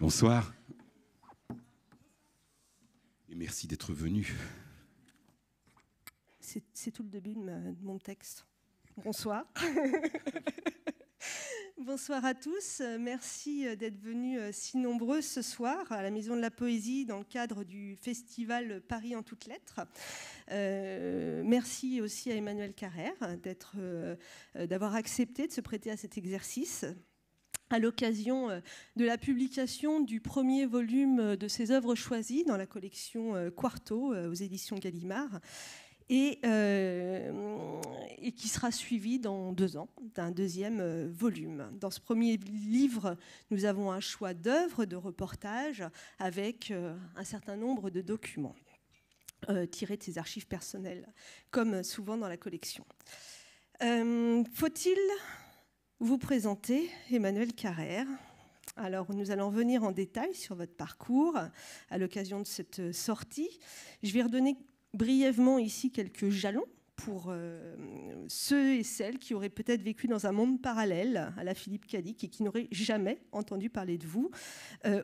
Bonsoir. Et merci d'être venu. C'est tout le début de mon texte. Bonsoir. Bonsoir à tous. Merci d'être venus si nombreux ce soir à la Maison de la Poésie dans le cadre du festival Paris en toutes lettres. Merci aussi à Emmanuel Carrère d'avoir accepté de se prêter à cet exercice à l'occasion de la publication du premier volume de ses œuvres choisies dans la collection Quarto aux éditions Gallimard. Et qui sera suivi dans 2 ans d'un deuxième volume. Dans ce premier livre, nous avons un choix d'œuvres, de reportages, avec un certain nombre de documents tirés de ses archives personnelles, comme souvent dans la collection. Faut-il vous présenter Emmanuel Carrère ? Alors, nous allons venir en détail sur votre parcours à l'occasion de cette sortie. Je vais redonner brièvement ici quelques jalons pour ceux et celles qui auraient peut-être vécu dans un monde parallèle à la Philippe Cadic et qui n'auraient jamais entendu parler de vous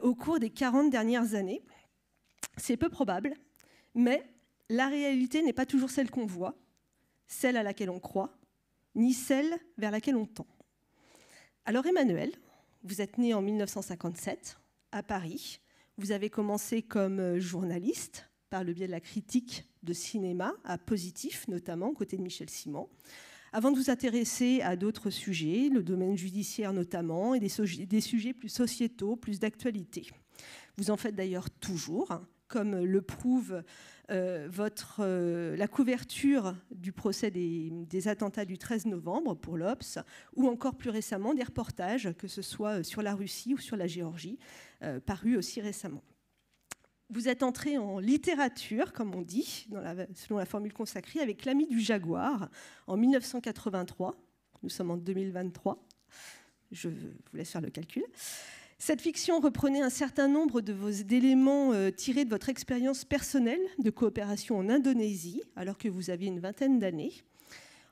au cours des 40 dernières années. C'est peu probable, mais la réalité n'est pas toujours celle qu'on voit, celle à laquelle on croit, ni celle vers laquelle on tend. Alors Emmanuel, vous êtes né en 1957 à Paris. Vous avez commencé comme journaliste par le biais de la critique de cinéma, à Positif notamment, aux côtés de Michel Simon, avant de vous intéresser à d'autres sujets, le domaine judiciaire notamment, et des sujets plus sociétaux, plus d'actualité. Vous en faites d'ailleurs toujours, comme le prouve la couverture du procès des attentats du 13 novembre pour l'Obs, ou encore plus récemment des reportages, que ce soit sur la Russie ou sur la Géorgie, parus aussi récemment. Vous êtes entré en littérature, comme on dit, selon la formule consacrée, avec L'Ami du Jaguar en 1983. Nous sommes en 2023. Je vous laisse faire le calcul. Cette fiction reprenait un certain nombre d'éléments tirés de votre expérience personnelle de coopération en Indonésie, alors que vous aviez une vingtaine d'années.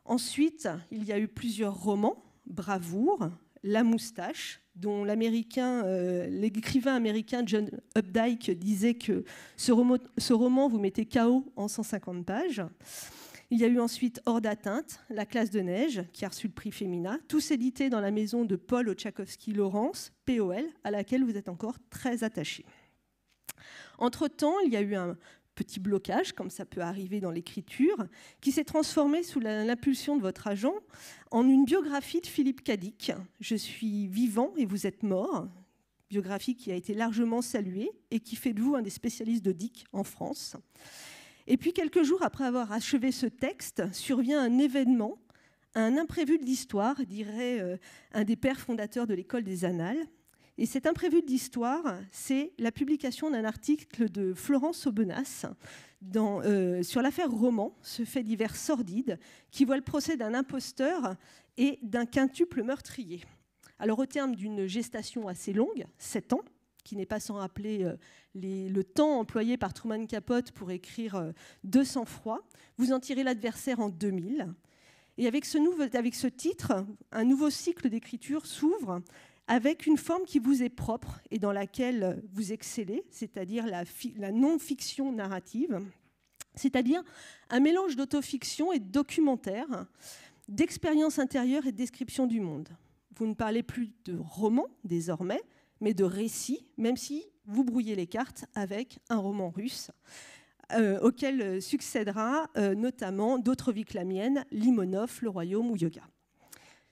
Ensuite, il y a eu plusieurs romans, Bravoure, La Moustache, dont l'écrivain américain John Updike disait que ce roman vous mettait KO en 150 pages. Il y a eu ensuite Hors d'atteinte, La classe de neige, qui a reçu le prix Femina, tous édités dans la maison de Paul Oczachowski-Lawrence, POL, à laquelle vous êtes encore très attaché. Entre-temps, il y a eu un petit blocage, comme ça peut arriver dans l'écriture, qui s'est transformé sous l'impulsion de votre agent en une biographie de Philippe Cadic. Je suis vivant et vous êtes mort. Biographie qui a été largement saluée et qui fait de vous un des spécialistes de Dick en France. Et puis, quelques jours après avoir achevé ce texte, survient un événement, un imprévu de l'histoire, dirait un des pères fondateurs de l'école des Annales. Et cet imprévu de l'histoire, c'est la publication d'un article de Florence Aubenas sur l'affaire Roman, ce fait divers sordide, qui voit le procès d'un imposteur et d'un quintuple meurtrier. Alors, au terme d'une gestation assez longue, 7 ans, qui n'est pas sans rappeler le temps employé par Truman Capote pour écrire De sang-froid, vous en tirez l'adversaire en 2000. Et avec ce titre, un nouveau cycle d'écriture s'ouvre avec une forme qui vous est propre et dans laquelle vous excellez, c'est-à-dire la non-fiction narrative, c'est-à-dire un mélange d'autofiction et de documentaire, d'expérience intérieure et de description du monde. Vous ne parlez plus de roman désormais, mais de récit, même si vous brouillez les cartes avec un roman russe, auquel succédera notamment D'autres vies que la mienne, Limonov, Le Royaume ou Yoga.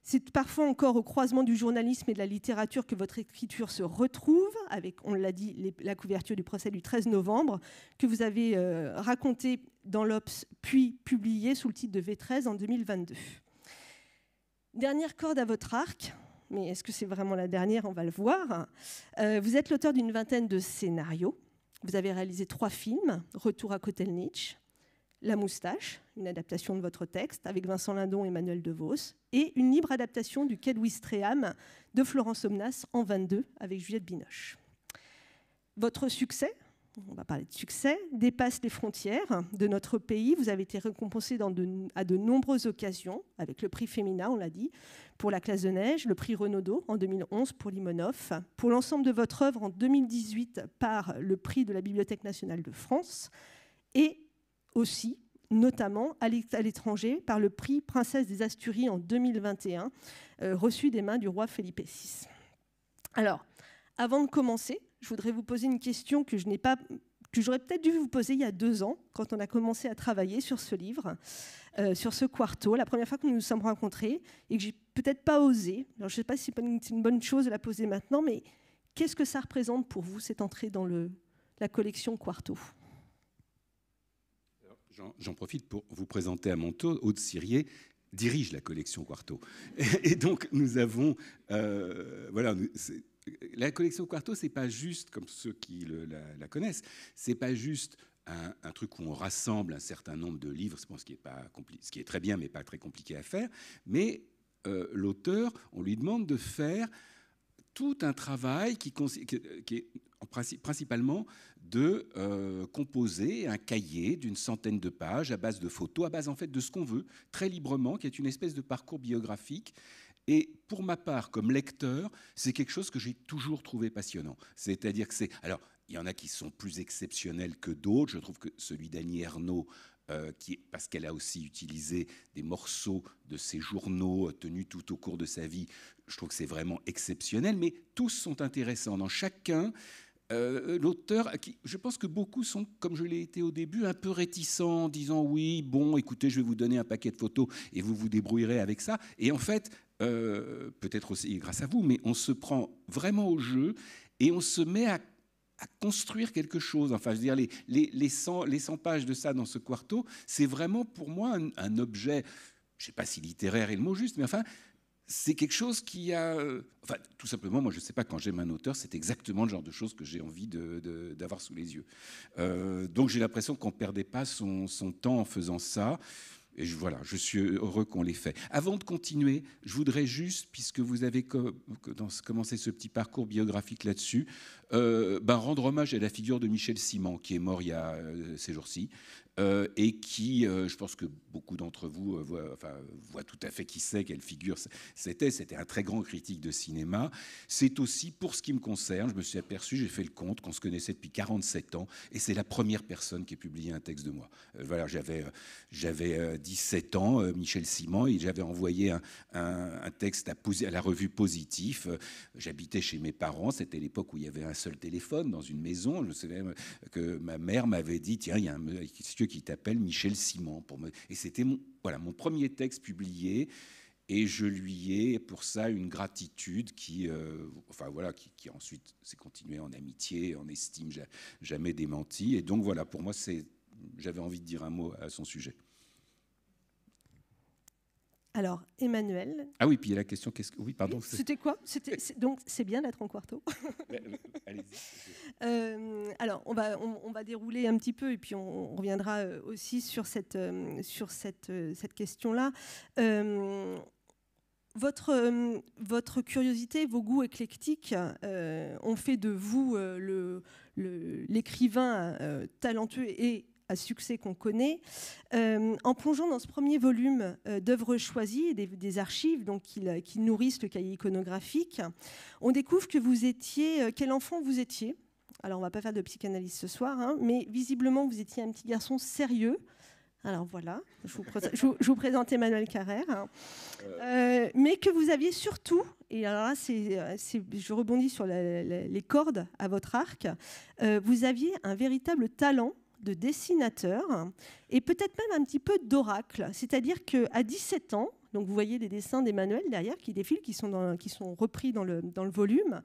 C'est parfois encore au croisement du journalisme et de la littérature que votre écriture se retrouve, avec, on l'a dit, la couverture du procès du 13 novembre, que vous avez raconté dans l'Obs, puis publié sous le titre de V13 en 2022. Dernière corde à votre arc, mais est-ce que c'est vraiment la dernière? On va le voir. Vous êtes l'auteur d'une vingtaine de scénarios. Vous avez réalisé 3 films, Retour à Kotelnitch, La Moustache, une adaptation de votre texte avec Vincent Lindon et Emmanuel DeVos, et une libre adaptation du Quai Louis-Stréham de Florence Aubenas en 22 avec Juliette Binoche. Votre succès, on va parler de succès, dépasse les frontières de notre pays. Vous avez été récompensé à de nombreuses occasions, avec le prix Femina, on l'a dit, pour La Classe de Neige, le prix Renaudot en 2011 pour Limonov, pour l'ensemble de votre œuvre en 2018 par le prix de la Bibliothèque nationale de France, et aussi, notamment, à l'étranger, par le prix Princesse des Asturies en 2021, reçu des mains du roi Felipe VI. Alors, avant de commencer, je voudrais vous poser une question que j'aurais peut-être dû vous poser il y a 2 ans, quand on a commencé à travailler sur ce livre, sur ce quarto, la première fois que nous nous sommes rencontrés, et que j'ai peut-être pas osé. Alors, je ne sais pas si c'est une bonne chose de la poser maintenant, mais qu'est-ce que ça représente pour vous, cette entrée dans la collection Quarto ? J'en profite pour vous présenter à mon tour. Aude Sirier dirige la collection Quarto. Et donc, nous avons... la collection Quarto, c'est pas juste, comme ceux qui la connaissent, c'est pas juste un truc où on rassemble un certain nombre de livres, ce qui est très bien, mais pas très compliqué à faire. Mais l'auteur, on lui demande de faire tout un travail qui est principalement de composer un cahier d'une centaine de pages à base de photos, à base en fait de ce qu'on veut, très librement, qui est une espèce de parcours biographique. Et pour ma part, comme lecteur, c'est quelque chose que j'ai toujours trouvé passionnant. C'est-à-dire que alors, il y en a qui sont plus exceptionnels que d'autres. Je trouve que celui d'Annie Ernaux, parce qu'elle a aussi utilisé des morceaux de ses journaux tenus tout au cours de sa vie, je trouve que c'est vraiment exceptionnel. Mais tous sont intéressants. Dans chacun, l'auteur, je pense que beaucoup sont, comme je l'ai été au début, un peu réticents, en disant oui, bon, écoutez, je vais vous donner un paquet de photos et vous vous débrouillerez avec ça. Et en fait, peut-être aussi grâce à vous, mais on se prend vraiment au jeu et on se met à construire quelque chose. Enfin, je veux dire, les 100 pages de ça dans ce quarto, c'est vraiment pour moi un objet, je ne sais pas si littéraire est le mot juste, mais enfin, c'est quelque chose qui a... Enfin, tout simplement, moi, je ne sais pas, quand j'aime un auteur, c'est exactement le genre de choses que j'ai envie d'avoir sous les yeux. Donc, j'ai l'impression qu'on ne perdait pas son temps en faisant ça. Et voilà, je suis heureux qu'on l'ait fait. Avant de continuer, je voudrais juste, puisque vous avez commencé ce petit parcours biographique là-dessus, rendre hommage à la figure de Michel Simon, qui est mort il y a ces jours-ci, et qui, je pense que beaucoup d'entre vous voient tout à fait qui c'est, quelle figure c'était. C'était un très grand critique de cinéma. C'est aussi, pour ce qui me concerne, je me suis aperçu, j'ai fait le compte, qu'on se connaissait depuis 47 ans, et c'est la première personne qui a publié un texte de moi. Voilà, j'avais 17 ans, Michel Simon, et j'avais envoyé un texte à la revue Positif. J'habitais chez mes parents, c'était l'époque où il y avait un seul téléphone dans une maison. Je sais que ma mère m'avait dit, tiens, il y a un monsieur qui t'appelle Michel Simon. Et c'était mon premier texte publié. Et je lui ai, pour ça, une gratitude qui ensuite s'est continuée en amitié, en estime jamais démentie. Et donc voilà, pour moi, j'avais envie de dire un mot à son sujet. Alors, Emmanuel. Ah oui, puis il y a la question. Oui, pardon. C'était quoi ? Donc, c'est bien d'être en quarto. Allez-y. Alors, on va dérouler un petit peu et puis on reviendra aussi sur cette question-là. Votre curiosité, vos goûts éclectiques ont fait de vous l'écrivain talentueux et à succès qu'on connaît. En plongeant dans ce premier volume d'œuvres choisies et des archives donc, qui nourrissent le cahier iconographique, on découvre que vous étiez... quel enfant vous étiez ? Alors, on ne va pas faire de psychanalyse ce soir, hein, mais visiblement, vous étiez un petit garçon sérieux. Alors voilà, je vous présente Emmanuel Carrère. Hein. Mais que vous aviez surtout, et alors là, je rebondis sur les cordes à votre arc, vous aviez un véritable talent de dessinateur et peut-être même un petit peu d'oracle. C'est-à-dire qu'à 17 ans, donc vous voyez des dessins d'Emmanuel derrière qui défilent, qui sont repris dans le volume,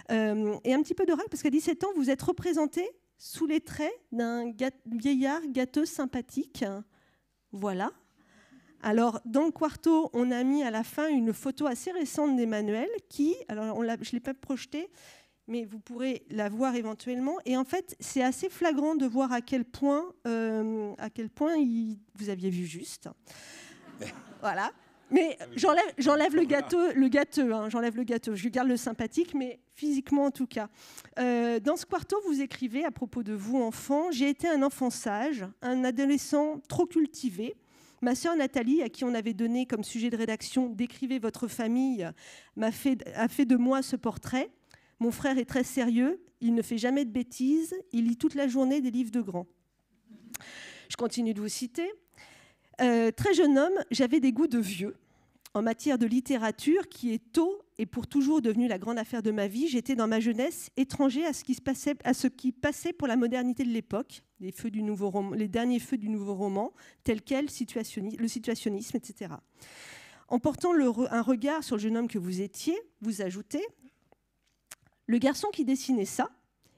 et un petit peu d'oracle, parce qu'à 17 ans, vous êtes représenté sous les traits d'un vieillard gâteux sympathique. Voilà. Alors, dans le quarto, on a mis à la fin une photo assez récente d'Emmanuel qui, alors je ne l'ai pas projetée, mais vous pourrez la voir éventuellement. Et en fait, c'est assez flagrant de voir à quel point vous aviez vu juste. Voilà. Mais j'enlève le gâteux, hein, j'enlève le gâteau. Je garde le sympathique, mais physiquement en tout cas. Dans ce quarto, vous écrivez à propos de vous, enfant, « J'ai été un enfant sage, un adolescent trop cultivé. Ma sœur Nathalie, à qui on avait donné comme sujet de rédaction « Décrivez votre famille », a fait de moi ce portrait. Mon frère est très sérieux, il ne fait jamais de bêtises, il lit toute la journée des livres de grands. » Je continue de vous citer. Très jeune homme, j'avais des goûts de vieux. En matière de littérature, qui est tôt et pour toujours devenue la grande affaire de ma vie, j'étais dans ma jeunesse étranger à ce qui passait pour la modernité de l'époque, les derniers feux du nouveau roman, tels quels le situationnisme, etc. En portant un regard sur le jeune homme que vous étiez, vous ajoutez « Le garçon qui dessinait ça,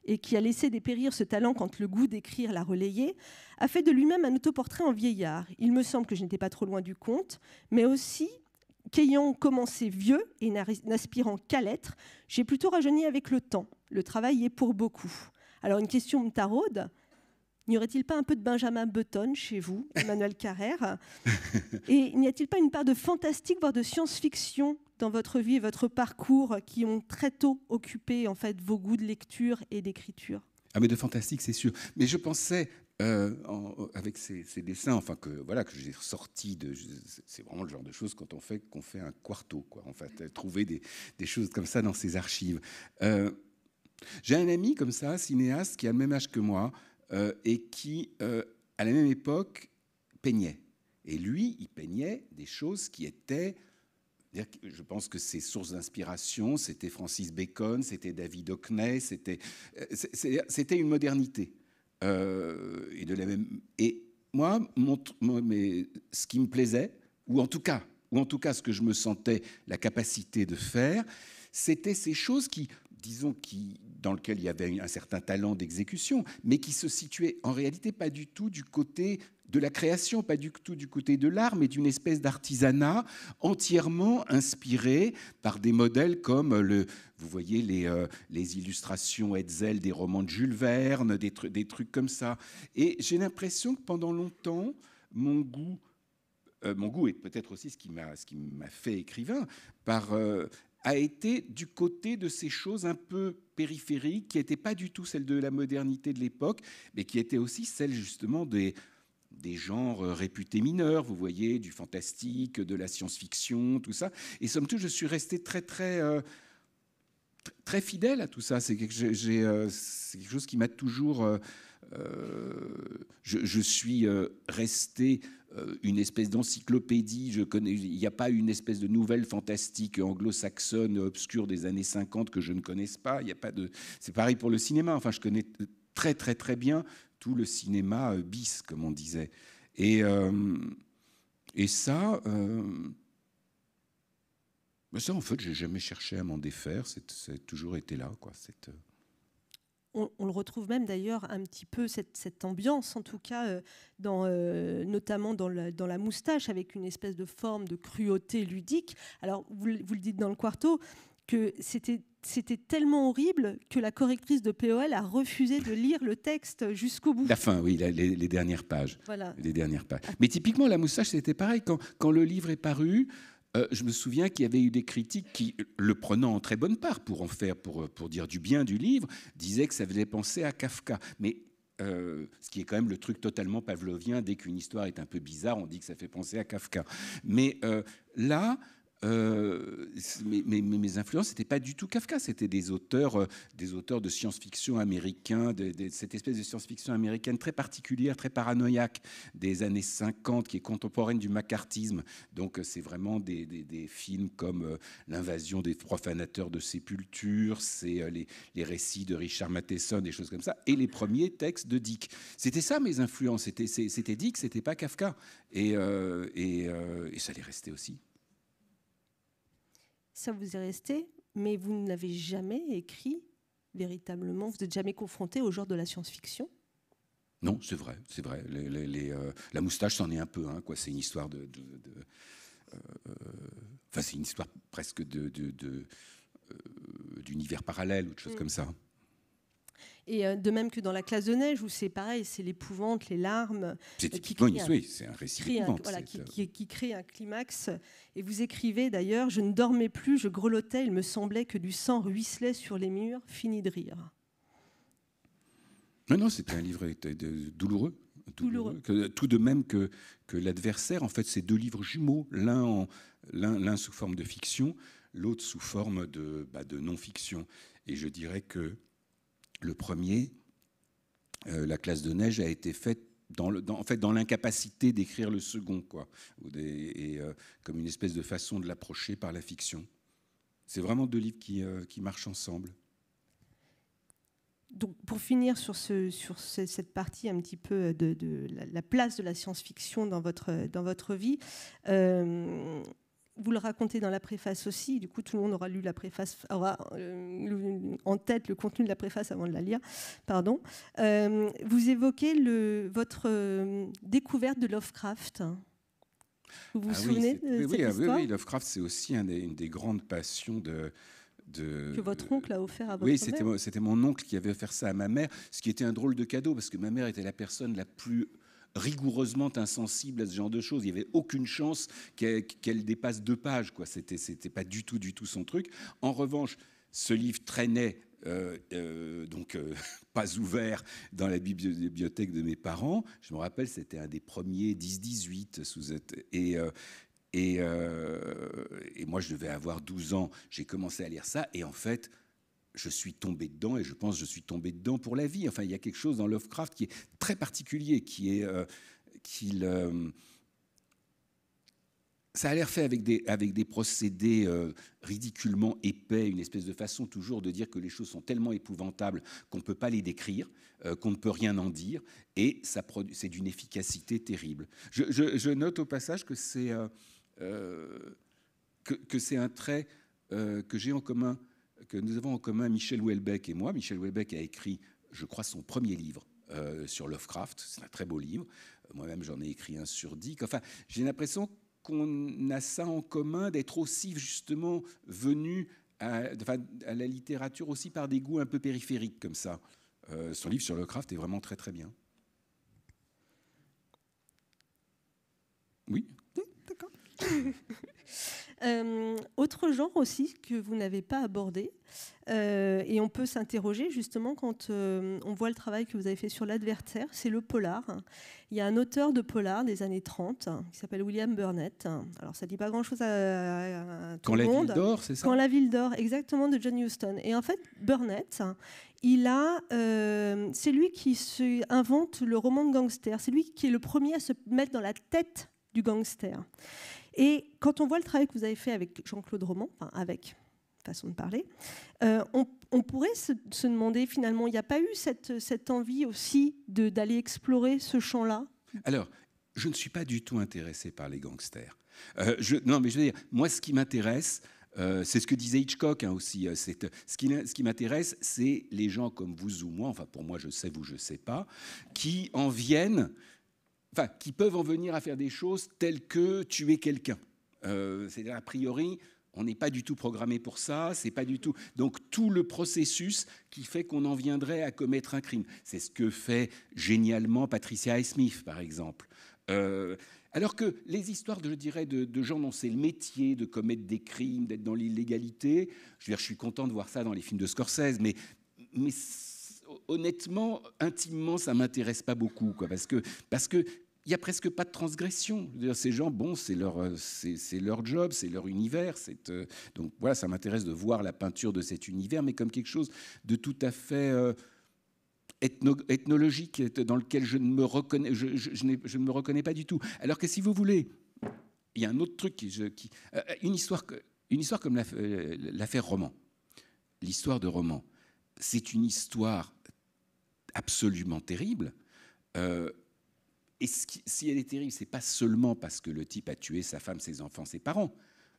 et qui a laissé dépérir ce talent quand le goût d'écrire l'a relayé, a fait de lui-même un autoportrait en vieillard. Il me semble que je n'étais pas trop loin du compte, mais aussi qu'ayant commencé vieux et n'aspirant qu'à l'être, j'ai plutôt rajeuni avec le temps. Le travail est pour beaucoup. » Alors une question me taraude. N'y aurait-il pas un peu de Benjamin Button chez vous, Emmanuel Carrère? Et n'y a-t-il pas une part de fantastique, voire de science-fiction dans votre vie et votre parcours qui ont très tôt occupé en fait, vos goûts de lecture et d'écriture? Ah, mais de fantastique, c'est sûr. Mais je pensais, avec ces dessins, enfin que j'ai ressorti c'est vraiment le genre de choses qu'on fait un quarto, quoi. En fait, trouver des choses comme ça dans ses archives. J'ai un ami comme ça, cinéaste, qui a le même âge que moi et qui, à la même époque, peignait. Et lui, il peignait des choses qui étaient... Je pense que ses sources d'inspiration, c'était Francis Bacon, c'était David Hockney, c'était une modernité. Et moi, ce qui me plaisait, ou en tout cas ce que je me sentais la capacité de faire, c'était ces choses dans lesquelles il y avait un certain talent d'exécution, mais qui se situaient en réalité pas du tout du côté de la création, pas du tout du côté de l'art, mais d'une espèce d'artisanat entièrement inspiré par des modèles comme vous voyez les illustrations Hetzel des romans de Jules Verne, des trucs comme ça. Et j'ai l'impression que pendant longtemps, mon goût et peut-être aussi ce qui m'a fait écrivain, a été du côté de ces choses un peu périphériques, qui n'étaient pas du tout celles de la modernité de l'époque, mais qui étaient aussi celles justement des genres réputés mineurs, vous voyez, du fantastique, de la science-fiction, tout ça. Et somme toute, je suis resté très, très, très fidèle à tout ça. C'est quelque chose qui m'a toujours... je suis resté une espèce d'encyclopédie. Il n'y a pas une espèce de nouvelle fantastique anglo-saxonne obscure des années 50 que je ne connaisse pas. C'est pareil pour le cinéma. Enfin, je connais très, très, très bien tout le cinéma bis, comme on disait. Et ça, en fait, j'ai jamais cherché à m'en défaire. C'est toujours été là, quoi. On le retrouve même d'ailleurs un petit peu, cette ambiance, en tout cas, notamment dans la moustache, avec une espèce de forme de cruauté ludique. Alors, vous le dites dans le quarto, que c'était tellement horrible que la correctrice de POL a refusé de lire le texte jusqu'au bout. La fin, oui, les dernières pages. Voilà. Les dernières pages. Mais typiquement, la moustache, c'était pareil. Quand le livre est paru, je me souviens qu'il y avait eu des critiques qui, le prenant en très bonne part pour dire du bien du livre, disaient que ça faisait penser à Kafka. Mais ce qui est quand même le truc totalement pavlovien, dès qu'une histoire est un peu bizarre, on dit que ça fait penser à Kafka. Mais là... mes influences, c'était pas du tout Kafka, c'était des auteurs de science-fiction américains, cette espèce de science-fiction américaine très particulière, très paranoïaque des années 50, qui est contemporaine du macartisme. Donc c'est vraiment des films comme L'invasion des profanateurs de sépultures, c'est les récits de Richard Matheson, des choses comme ça, et les premiers textes de Dick. C'était ça mes influences, c'était Dick, c'était pas Kafka, et ça allait rester aussi. Ça vous est resté, mais vous n'avez jamais écrit véritablement, vous n'êtes jamais confronté au genre de la science-fiction? Non, c'est vrai. La moustache, c'en est un peu, hein, quoi. C'est une histoire c'est une histoire presque d'univers parallèle ou de choses comme ça. Et de même que dans La classe de neige, où c'est pareil, c'est l'épouvante, les larmes. C'est typiquement oui, c'est un récit d'épouvante. Voilà, qui crée un climax. Et vous écrivez d'ailleurs « Je ne dormais plus, je grelottais, il me semblait que du sang ruisselait sur les murs, fini de rire ». Non, c'était un livre douloureux. Tout de même que L'Adversaire. En fait, c'est 2 livres jumeaux, l'un sous forme de fiction, l'autre sous forme de non-fiction. Et je dirais que le premier, La classe de neige, a été fait dans l'incapacité d'écrire le second, quoi, comme une espèce de façon de l'approcher par la fiction. C'est vraiment 2 livres qui marchent ensemble. Donc, pour finir sur cette partie un petit peu de la place de la science-fiction dans votre vie, vous le racontez dans la préface aussi. Du coup, tout le monde aura lu la préface, aura en tête le contenu de la préface avant de la lire. Pardon. Vous évoquez votre découverte de Lovecraft. Vous vous souvenez de cette histoire ? Oui, Lovecraft, c'est aussi une des grandes passions que votre oncle a offert à votre mère. Oui, mère. c'était mon oncle qui avait offert ça à ma mère, ce qui était un drôle de cadeau, parce que ma mère était la personne la plus rigoureusement insensible à ce genre de choses. Il n'y avait aucune chance qu'elle dépasse 2 pages, quoi. C'était pas du tout son truc. En revanche, ce livre traînait pas ouvert dans la bibliothèque de mes parents. Je me rappelle, c'était un des premiers 10-18 et moi, je devais avoir 12 ans. J'ai commencé à lire ça, et en fait, je suis tombé dedans, et je pense que je suis tombé dedans pour la vie. Enfin, il y a quelque chose dans Lovecraft qui est très particulier, ça a l'air fait avec des procédés ridiculement épais, une espèce de façon toujours de dire que les choses sont tellement épouvantables qu'on ne peut pas les décrire, qu'on ne peut rien en dire, et c'est d'une efficacité terrible. Je note au passage que c'est un trait que j'ai en commun, que nous avons en commun, Michel Houellebecq et moi. Michel Houellebecq a écrit, je crois, son premier livre sur Lovecraft. C'est un très beau livre. Moi-même, j'en ai écrit un sur Dick. Enfin, j'ai l'impression qu'on a ça en commun, d'être aussi justement venu à la littérature aussi par des goûts un peu périphériques comme ça. Son livre sur Lovecraft est vraiment très très bien. Oui. D'accord. Autre genre aussi que vous n'avez pas abordé, et on peut s'interroger justement quand on voit le travail que vous avez fait sur L'Adversaire, c'est le polar. Il y a un auteur de polar des années 30 qui s'appelle William Burnett. Alors ça ne dit pas grand-chose à tout le monde. Quand la ville dort, c'est ça ? Quand la ville dort, exactement, de John Huston. Et en fait, Burnett, c'est lui qui invente le roman de gangster. C'est lui qui est le premier à se mettre dans la tête du gangster. Et quand on voit le travail que vous avez fait avec Jean-Claude Roman, enfin avec façon de parler, on pourrait se demander finalement, il n'y a pas eu cette envie aussi d'aller explorer ce champ-là ? Alors, je ne suis pas du tout intéressé par les gangsters. Non, mais je veux dire, moi, ce qui m'intéresse, c'est ce que disait Hitchcock aussi. Ce qui m'intéresse, c'est les gens comme vous ou moi, enfin pour moi, je sais, vous, je ne sais pas, qui en viennent... Enfin, qui peuvent en venir à faire des choses telles que tuer quelqu'un. C'est-à-dire, a priori, on n'est pas du tout programmé pour ça, c'est pas du tout... Donc, tout le processus qui fait qu'on en viendrait à commettre un crime. C'est ce que fait génialement Patricia Highsmith, par exemple. Alors que les histoires, je dirais, de gens dont c'est le métier de commettre des crimes, d'être dans l'illégalité, je suis content de voir ça dans les films de Scorsese, mais honnêtement, intimement, ça ne m'intéresse pas beaucoup, quoi, parce que il n'y a presque pas de transgression. Ces gens, bon, c'est leur job, c'est leur univers. Donc voilà, ça m'intéresse de voir la peinture de cet univers, mais comme quelque chose de tout à fait ethnologique, dans lequel je ne me reconnais pas du tout. Alors que si vous voulez, il y a un autre truc, une histoire comme l'affaire Roman. L'histoire de Roman, c'est une histoire absolument terrible. Et si elle est terrible, c'est pas seulement parce que le type a tué sa femme, ses enfants, ses parents.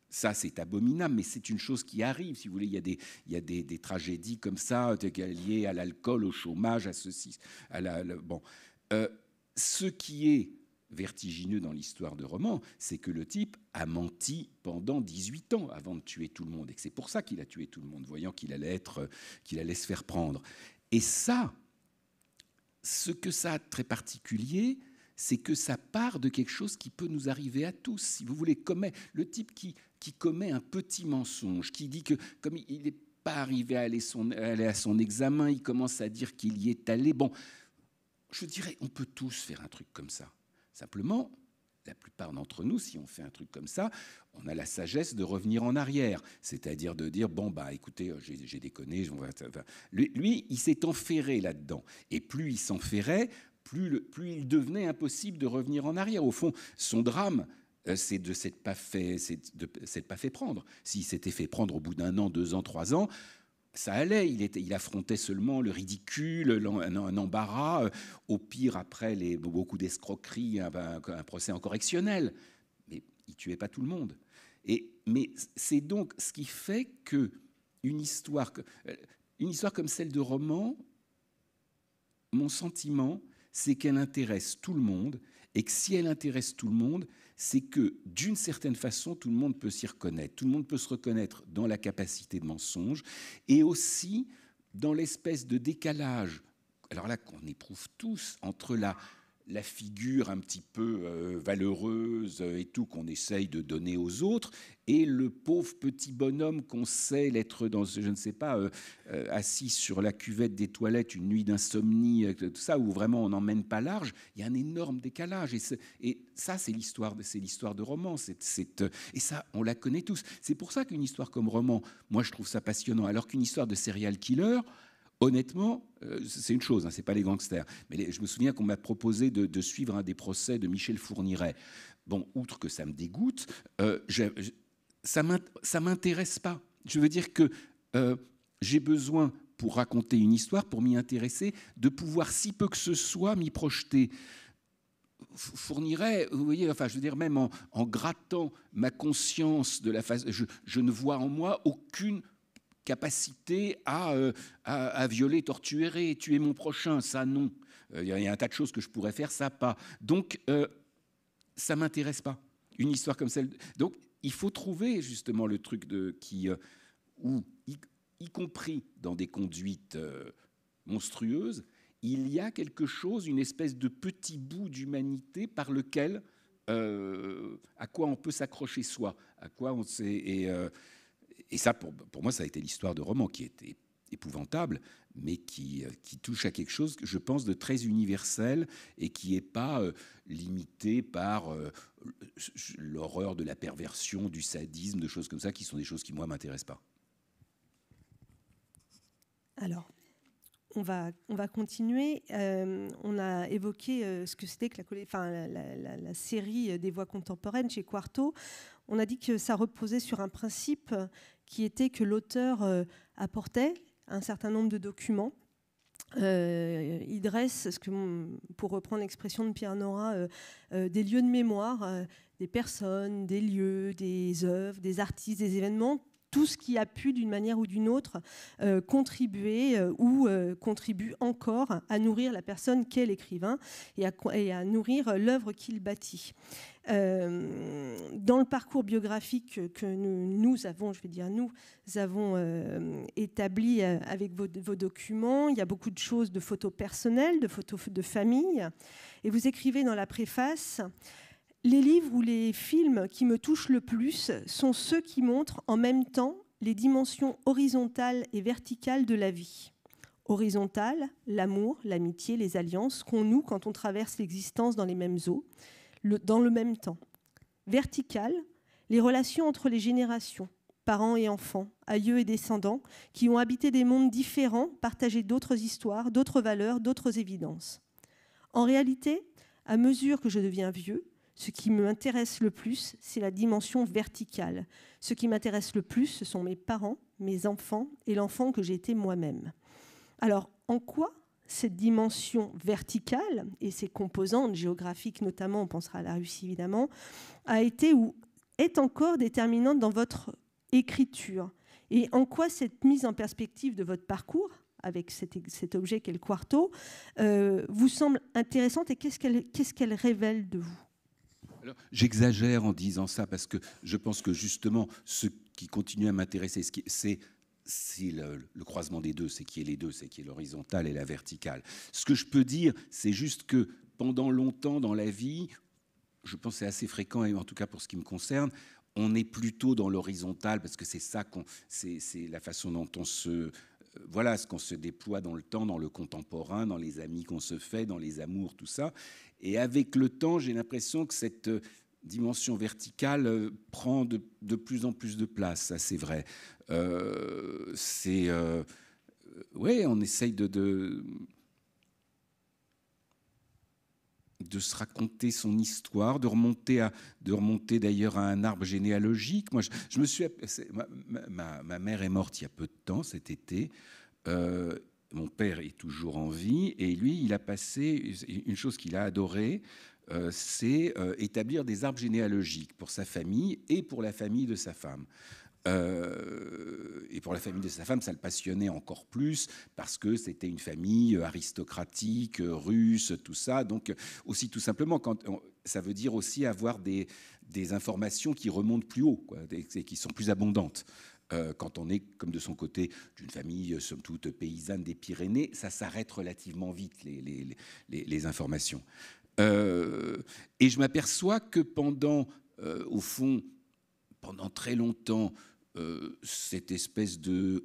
Ça, c'est abominable, mais c'est une chose qui arrive. Si vous voulez, il y a des tragédies comme ça, liées à l'alcool, au chômage, à ceci. Ce qui est vertigineux dans l'histoire de Roman, c'est que le type a menti pendant 18 ans avant de tuer tout le monde. Et que c'est pour ça qu'il a tué tout le monde, voyant qu'il allait se faire prendre. Et ça, ce que ça a de très particulier, c'est que ça part de quelque chose qui peut nous arriver à tous. Si vous voulez, le type qui commet un petit mensonge, qui dit que comme il n'est pas arrivé à aller à son examen, il commence à dire qu'il y est allé. Bon, je dirais, on peut tous faire un truc comme ça. Simplement, la plupart d'entre nous, si on fait un truc comme ça, on a la sagesse de revenir en arrière. C'est-à-dire de dire, bon, bah, écoutez, j'ai déconné. Lui, il s'est enferré là-dedans. Et plus il s'enferrait, plus il devenait impossible de revenir en arrière. Au fond, son drame, c'est de ne s'être pas fait prendre. S'il s'était fait prendre au bout d'1 an, 2 ans, 3 ans, ça allait, il affrontait seulement le ridicule, un embarras, au pire, après beaucoup d'escroqueries, un procès en correctionnel. Mais il ne tuait pas tout le monde. Mais c'est donc ce qui fait qu'une histoire comme celle de roman, mon sentiment, c'est qu'elle intéresse tout le monde, et que si elle intéresse tout le monde, c'est que, d'une certaine façon, tout le monde peut s'y reconnaître. Tout le monde peut se reconnaître dans la capacité de mensonge et aussi dans l'espèce de décalage, alors là, qu'on éprouve tous, entre la figure un petit peu valeureuse et tout qu'on essaye de donner aux autres et le pauvre petit bonhomme qu'on sait l'être dans, je ne sais pas, assis sur la cuvette des toilettes une nuit d'insomnie, tout ça, où vraiment on n'emmène pas large. Il y a un énorme décalage. Et ça, c'est l'histoire de roman. Et ça, on la connaît tous. C'est pour ça qu'une histoire comme roman, moi, je trouve ça passionnant. Alors qu'une histoire de serial killer, honnêtement, c'est une chose, hein, c'est pas les gangsters. Mais je me souviens qu'on m'a proposé de suivre un des procès de Michel Fourniret. Bon, outre que ça me dégoûte, ça m'intéresse pas. Je veux dire que j'ai besoin, pour raconter une histoire, pour m'y intéresser, de pouvoir, si peu que ce soit, m'y projeter. Fournirait, vous voyez, enfin, je veux dire, même en grattant ma conscience de la face, je ne vois en moi aucune capacité à violer, torturer, tuer mon prochain, ça non. Il y a un tas de choses que je pourrais faire, ça pas. Donc, ça ne m'intéresse pas, une histoire comme celle. Donc, il faut trouver justement le truc où, y compris dans des conduites monstrueuses, il y a quelque chose, une espèce de petit bout d'humanité par lequel, à quoi on peut s'accrocher soi, à quoi on sait... Et ça, pour moi, ça a été l'histoire de roman qui était épouvantable, mais qui touche à quelque chose, je pense, de très universel et qui n'est pas limité par l'horreur de la perversion, du sadisme, de choses comme ça, qui sont des choses qui, moi, ne m'intéressent pas. Alors, on va continuer. On a évoqué ce que c'était que la série des voix contemporaines chez Quarto. On a dit que ça reposait sur un principe qui était que l'auteur apportait un certain nombre de documents. Il dresse, pour reprendre l'expression de Pierre Nora, des lieux de mémoire, des personnes, des lieux, des œuvres, des artistes, des événements, tout ce qui a pu, d'une manière ou d'une autre, contribuer ou contribue encore à nourrir la personne qu'est l'écrivain et à nourrir l'œuvre qu'il bâtit. Dans le parcours biographique que nous avons établi avec vos documents, il y a beaucoup de choses, de photos personnelles, de photos de famille. Et vous écrivez dans la préface: les livres ou les films qui me touchent le plus sont ceux qui montrent en même temps les dimensions horizontales et verticales de la vie. Horizontale, l'amour, l'amitié, les alliances qu'on noue quand on traverse l'existence dans les mêmes eaux, dans le même temps. Verticale, les relations entre les générations, parents et enfants, aïeux et descendants, qui ont habité des mondes différents, partagé d'autres histoires, d'autres valeurs, d'autres évidences. En réalité, à mesure que je deviens vieux, ce qui m'intéresse le plus, c'est la dimension verticale. Ce qui m'intéresse le plus, ce sont mes parents, mes enfants et l'enfant que j'ai été moi-même. Alors, en quoi cette dimension verticale et ses composantes géographiques, notamment, on pensera à la Russie évidemment, a été ou est encore déterminante dans votre écriture? Et en quoi cette mise en perspective de votre parcours, avec cet objet qu'est le Quarto, vous semble intéressante et qu'est-ce qu'elle révèle de vous? Alors, j'exagère en disant ça parce que je pense que justement, ce qui continue à m'intéresser, c'est le croisement des deux, c'est qui est les deux, c'est qui est l'horizontale et la verticale. Ce que je peux dire, c'est juste que pendant longtemps dans la vie, je pense que c'est assez fréquent, et en tout cas pour ce qui me concerne, on est plutôt dans l'horizontale, parce que c'est ça c'est la façon dont on se... Voilà, ce qu'on se déploie dans le temps, dans le contemporain, dans les amis qu'on se fait, dans les amours, tout ça. Et avec le temps, j'ai l'impression que cette dimension verticale prend de plus en plus de place, ça c'est vrai. Ouais, on essaye de se raconter son histoire, de remonter d'ailleurs à un arbre généalogique. Moi, je me suis... Ma mère est morte il y a peu de temps, cet été. Mon père est toujours en vie, et lui, il a passé une chose qu'il a adorée, c'est établir des arbres généalogiques pour sa famille et pour la famille de sa femme. Et pour la famille de sa femme, ça le passionnait encore plus parce que c'était une famille aristocratique, russe, tout ça. Donc aussi tout simplement, ça veut dire aussi avoir des informations qui remontent plus haut, quoi, et qui sont plus abondantes. Quand on est, comme de son côté, d'une famille, somme toute, paysanne des Pyrénées, ça s'arrête relativement vite, les informations. Et je m'aperçois que au fond, pendant très longtemps, cette espèce de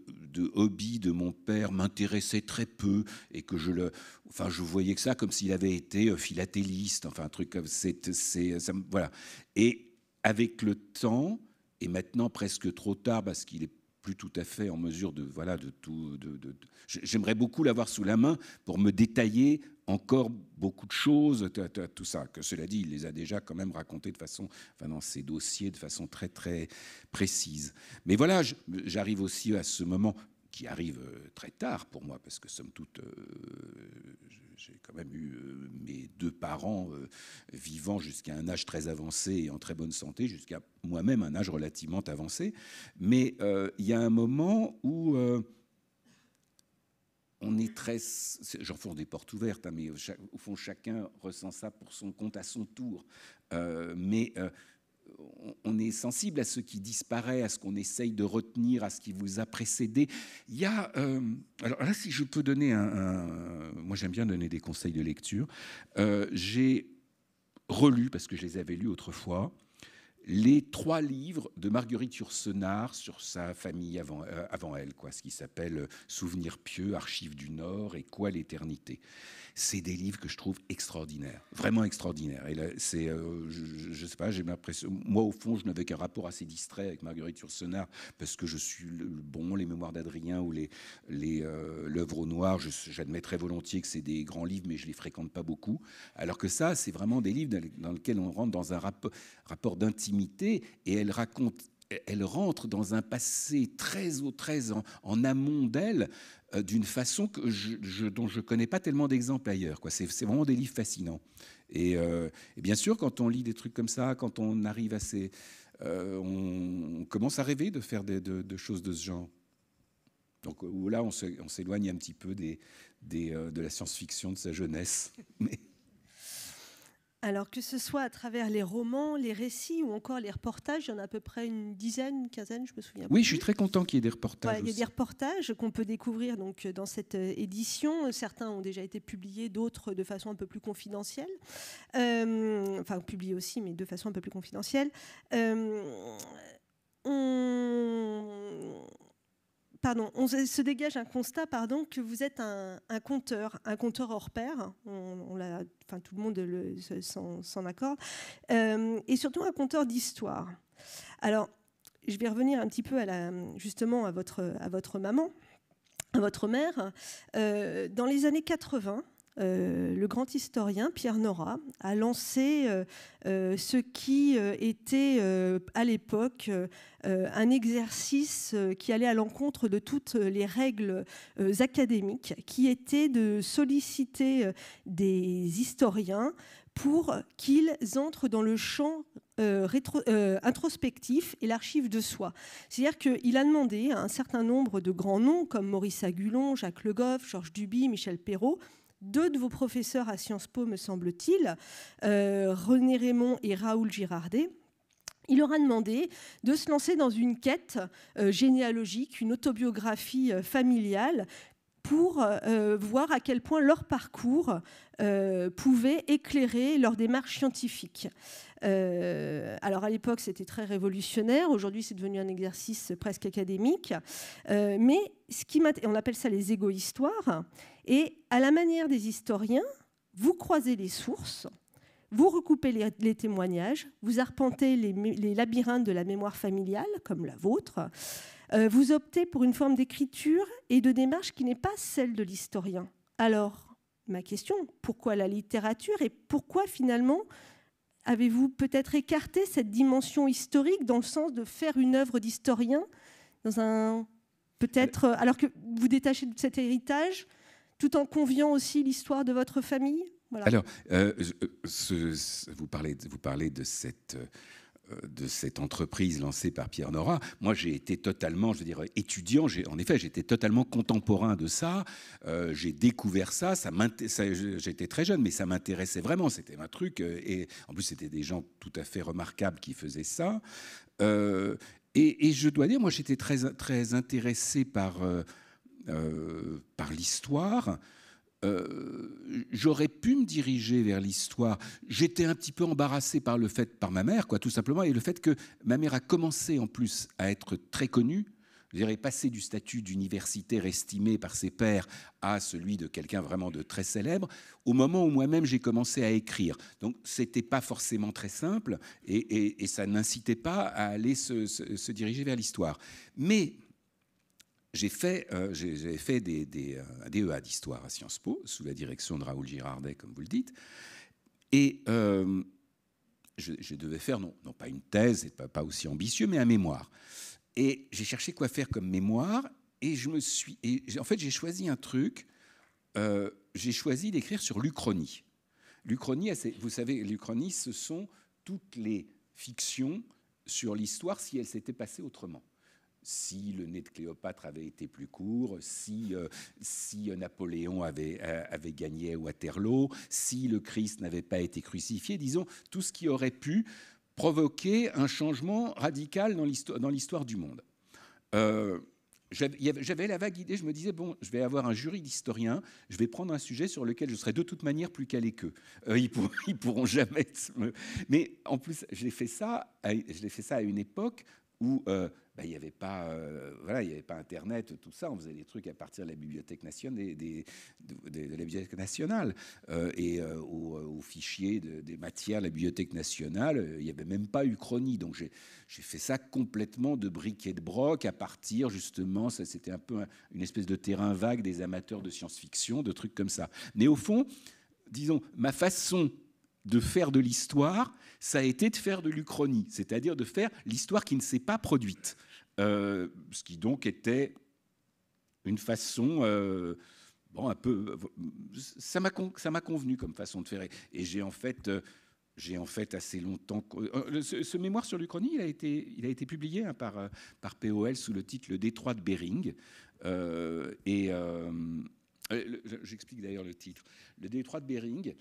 hobby de mon père m'intéressait très peu, et que je voyais que ça comme s'il avait été philatéliste, enfin un truc comme ça, voilà. Et avec le temps, et maintenant presque trop tard, parce qu'il est plus tout à fait en mesure de tout. J'aimerais beaucoup l'avoir sous la main pour me détailler encore beaucoup de choses, tout ça. Que cela dit, il les a déjà quand même racontées dans ses dossiers de façon très très précise. Mais voilà, j'arrive aussi à ce moment qui arrive très tard pour moi, parce que somme toute, j'ai quand même eu mes deux parents vivant jusqu'à un âge très avancé et en très bonne santé, jusqu'à moi-même un âge relativement avancé. Mais il y a un moment où on est très... J'enfonce des portes ouvertes, hein, mais au fond, chacun ressent ça pour son compte à son tour. On est sensible à ce qui disparaît, à ce qu'on essaye de retenir, à ce qui vous a précédé. Il y a... alors là, si je peux donner moi, j'aime bien donner des conseils de lecture. J'ai relu, parce que je les avais lus autrefois, les 3 livres de Marguerite Yourcenar sur sa famille avant elle, ce qui s'appelle Souvenirs pieux, Archives du Nord et Quoi l'éternité. C'est des livres que je trouve extraordinaires, vraiment extraordinaires. Et là, je sais pas, j'ai l'impression, moi au fond, je n'avais qu'un rapport assez distrait avec Marguerite Yourcenar, parce que je suis les Mémoires d'Adrien ou l'œuvre au noir. J'admets très volontiers que c'est des grands livres, mais je les fréquente pas beaucoup. Alors que ça, c'est vraiment des livres dans lesquels on rentre dans un rapport d'intimité, et elle rentre dans un passé très en amont d'elle, d'une façon dont je ne connais pas tellement d'exemples ailleurs. C'est vraiment des livres fascinants. Et bien sûr, quand on lit des trucs comme ça, quand on arrive à on commence à rêver de faire de choses de ce genre. Donc là, on s'éloigne un petit peu de la science-fiction de sa jeunesse. Mais... Alors que ce soit à travers les romans, les récits ou encore les reportages, il y en a à peu près une quinzaine, je me souviens. Oui, je suis très content qu'il y ait des reportages. Il y a des reportages qu'on peut découvrir donc dans cette édition. Certains ont déjà été publiés, d'autres de façon un peu plus confidentielle. Enfin, publiés aussi, mais de façon un peu plus confidentielle. On se dégage un constat, que vous êtes un conteur hors pair. Tout le monde s'en accorde, et surtout un conteur d'histoire. Alors, je vais revenir un petit peu justement à votre maman, à votre mère. Dans les années 80, le grand historien Pierre Nora a lancé ce qui était à l'époque un exercice qui allait à l'encontre de toutes les règles académiques, qui était de solliciter des historiens pour qu'ils entrent dans le champ introspectif et l'archive de soi. C'est-à-dire qu'il a demandé à un certain nombre de grands noms, comme Maurice Agulon, Jacques Le Goff, Georges Duby, Michel Perrault, 2 de vos professeurs à Sciences Po, me semble-t-il, René Raymond et Raoul Girardet, il leur a demandé de se lancer dans une quête généalogique, une autobiographie familiale, pour voir à quel point leur parcours pouvait éclairer leur démarche scientifique. Alors à l'époque, c'était très révolutionnaire. Aujourd'hui, c'est devenu un exercice presque académique. Mais on appelle ça les égo-histoires. Et à la manière des historiens, vous croisez les sources, vous recoupez les témoignages, vous arpentez les labyrinthes de la mémoire familiale, comme la vôtre. Vous optez pour une forme d'écriture et de démarche qui n'est pas celle de l'historien. Alors, ma question, pourquoi la littérature et pourquoi finalement avez-vous peut-être écarté cette dimension historique dans le sens de faire une œuvre d'historien peut-être alors que vous détachez de cet héritage tout en conviant aussi l'histoire de votre famille? Voilà. Alors, vous parlez de cette entreprise lancée par Pierre Nora. Moi, j'ai été totalement, étudiant. En effet, j'étais totalement contemporain de ça. J'ai découvert ça. J'étais très jeune, mais ça m'intéressait vraiment. C'était un truc. Et en plus, c'était des gens tout à fait remarquables qui faisaient ça. Et je dois dire, moi, j'étais très, très intéressé par l'histoire. J'aurais pu me diriger vers l'histoire. J'étais un petit peu embarrassé par ma mère, tout simplement, et le fait que ma mère a commencé en plus à être très connue. Je dirais, passer du statut d'universitaire estimé par ses pairs à celui de quelqu'un vraiment de très célèbre, au moment où moi-même j'ai commencé à écrire. Donc, c'était pas forcément très simple, et ça n'incitait pas à aller se diriger vers l'histoire. Mais j'avais fait un DEA d'histoire à Sciences Po, sous la direction de Raoul Girardet, comme vous le dites. Et je devais faire, non pas une thèse, pas aussi ambitieux, mais un mémoire. Et j'ai cherché quoi faire comme mémoire, et en fait, j'ai choisi un truc. J'ai choisi d'écrire sur l'Uchronie. L'Uchronie, vous savez, l'Uchronie, ce sont toutes les fictions sur l'histoire si elle s'était passée autrement. Si le nez de Cléopâtre avait été plus court, si Napoléon avait gagné à Waterloo, si le Christ n'avait pas été crucifié, disons, tout ce qui aurait pu provoquer un changement radical dans l'histoire du monde. J'avais la vague idée, je me disais, bon, je vais avoir un jury d'historiens, je vais prendre un sujet sur lequel je serai de toute manière plus calé qu'eux. Ils pourront jamais... Mais en plus, je l'ai fait ça à une époque où il n'y avait pas Internet, tout ça. On faisait des trucs à partir de la Bibliothèque nationale, de la Bibliothèque nationale et aux fichiers des matières de la Bibliothèque nationale. Il n'y avait même pas Uchronie. Donc j'ai fait ça complètement de bric et de broc à partir, justement, ça c'était un peu une espèce de terrain vague des amateurs de science-fiction, de trucs comme ça. Mais au fond, disons, ma façon de faire de l'histoire, ça a été de faire de l'Uchronie, c'est-à-dire de faire l'histoire qui ne s'est pas produite. Ce qui donc était une façon, un peu... Ça m'a convenu comme façon de faire. Et j'ai en fait assez longtemps... Ce mémoire sur l'Uchronie, il a été publié par POL sous le titre « Le détroit de Bering ». J'explique d'ailleurs le titre. « Le détroit de Bering ».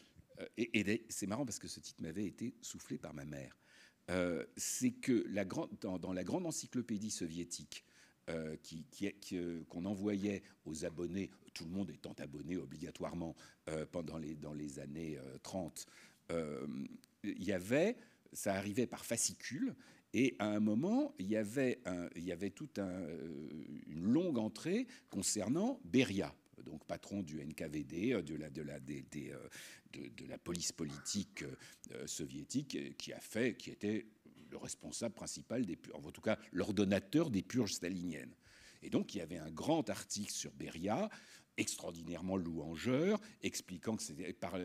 Et c'est marrant parce que ce titre m'avait été soufflé par ma mère. C'est que dans la grande encyclopédie soviétique qu'on envoyait aux abonnés, tout le monde étant abonné obligatoirement dans les années 30, ça arrivait par fascicule. Et à un moment, il y avait toute une longue entrée concernant Beria, donc patron du NKVD, de la police politique soviétique, qui était le responsable principal en tout cas l'ordonnateur des purges staliniennes. Et donc il y avait un grand article sur Beria, extraordinairement louangeur, expliquant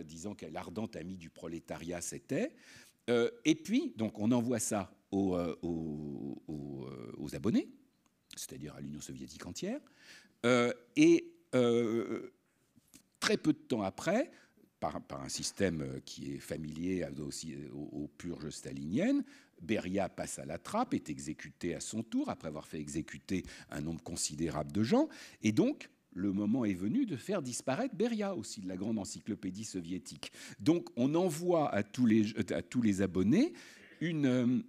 disant que l'ardent ami du prolétariat c'était. Et puis donc on envoie ça aux abonnés, c'est-à-dire à l'Union soviétique entière, et très peu de temps après, par un système qui est familier aussi aux purges staliniennes, Beria passe à la trappe, est exécuté à son tour, après avoir fait exécuter un nombre considérable de gens. Et donc, le moment est venu de faire disparaître Beria aussi, de la grande encyclopédie soviétique. Donc, on envoie à tous les abonnés une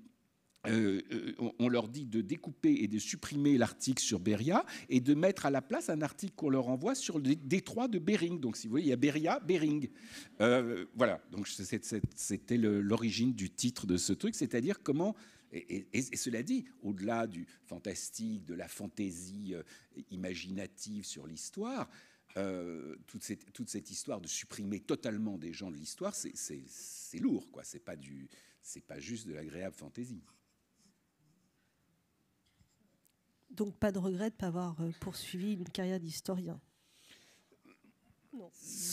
on leur dit de découper et de supprimer l'article sur Beria et de mettre à la place un article qu'on leur envoie sur le détroit de Bering. Donc, si vous voyez, il y a Beria, Bering. Voilà, donc c'était l'origine du titre de ce truc, c'est-à-dire comment... Et cela dit, au-delà du fantastique, de la fantaisie imaginative sur l'histoire, toute cette histoire de supprimer totalement des gens de l'histoire, c'est lourd, quoi. C'est pas juste de l'agréable fantaisie. Donc pas de regret de ne pas avoir poursuivi une carrière d'historien.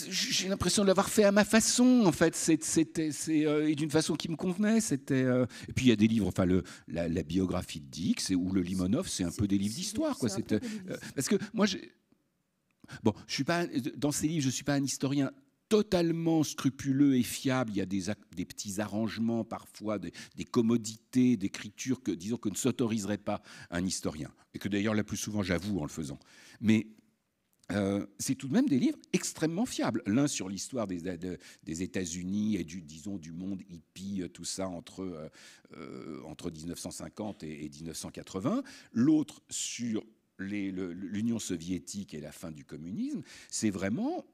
J'ai l'impression de l'avoir fait à ma façon, en fait, et d'une façon qui me convenait. Et puis il y a des livres, enfin la biographie de Dix ou le Limonov, c'est un peu des livres d'histoire, quoi. Parce que moi, bon, je suis pas dans ces livres, je suis pas un historien totalement scrupuleux et fiable. Il y a des petits arrangements parfois, des commodités d'écriture que, disons, que ne s'autoriserait pas un historien, et que d'ailleurs la plus souvent j'avoue en le faisant. Mais c'est tout de même des livres extrêmement fiables. L'un sur l'histoire des États-Unis et du monde hippie, tout ça entre 1950 et 1980. L'autre sur l'Union soviétique et la fin du communisme. C'est vraiment...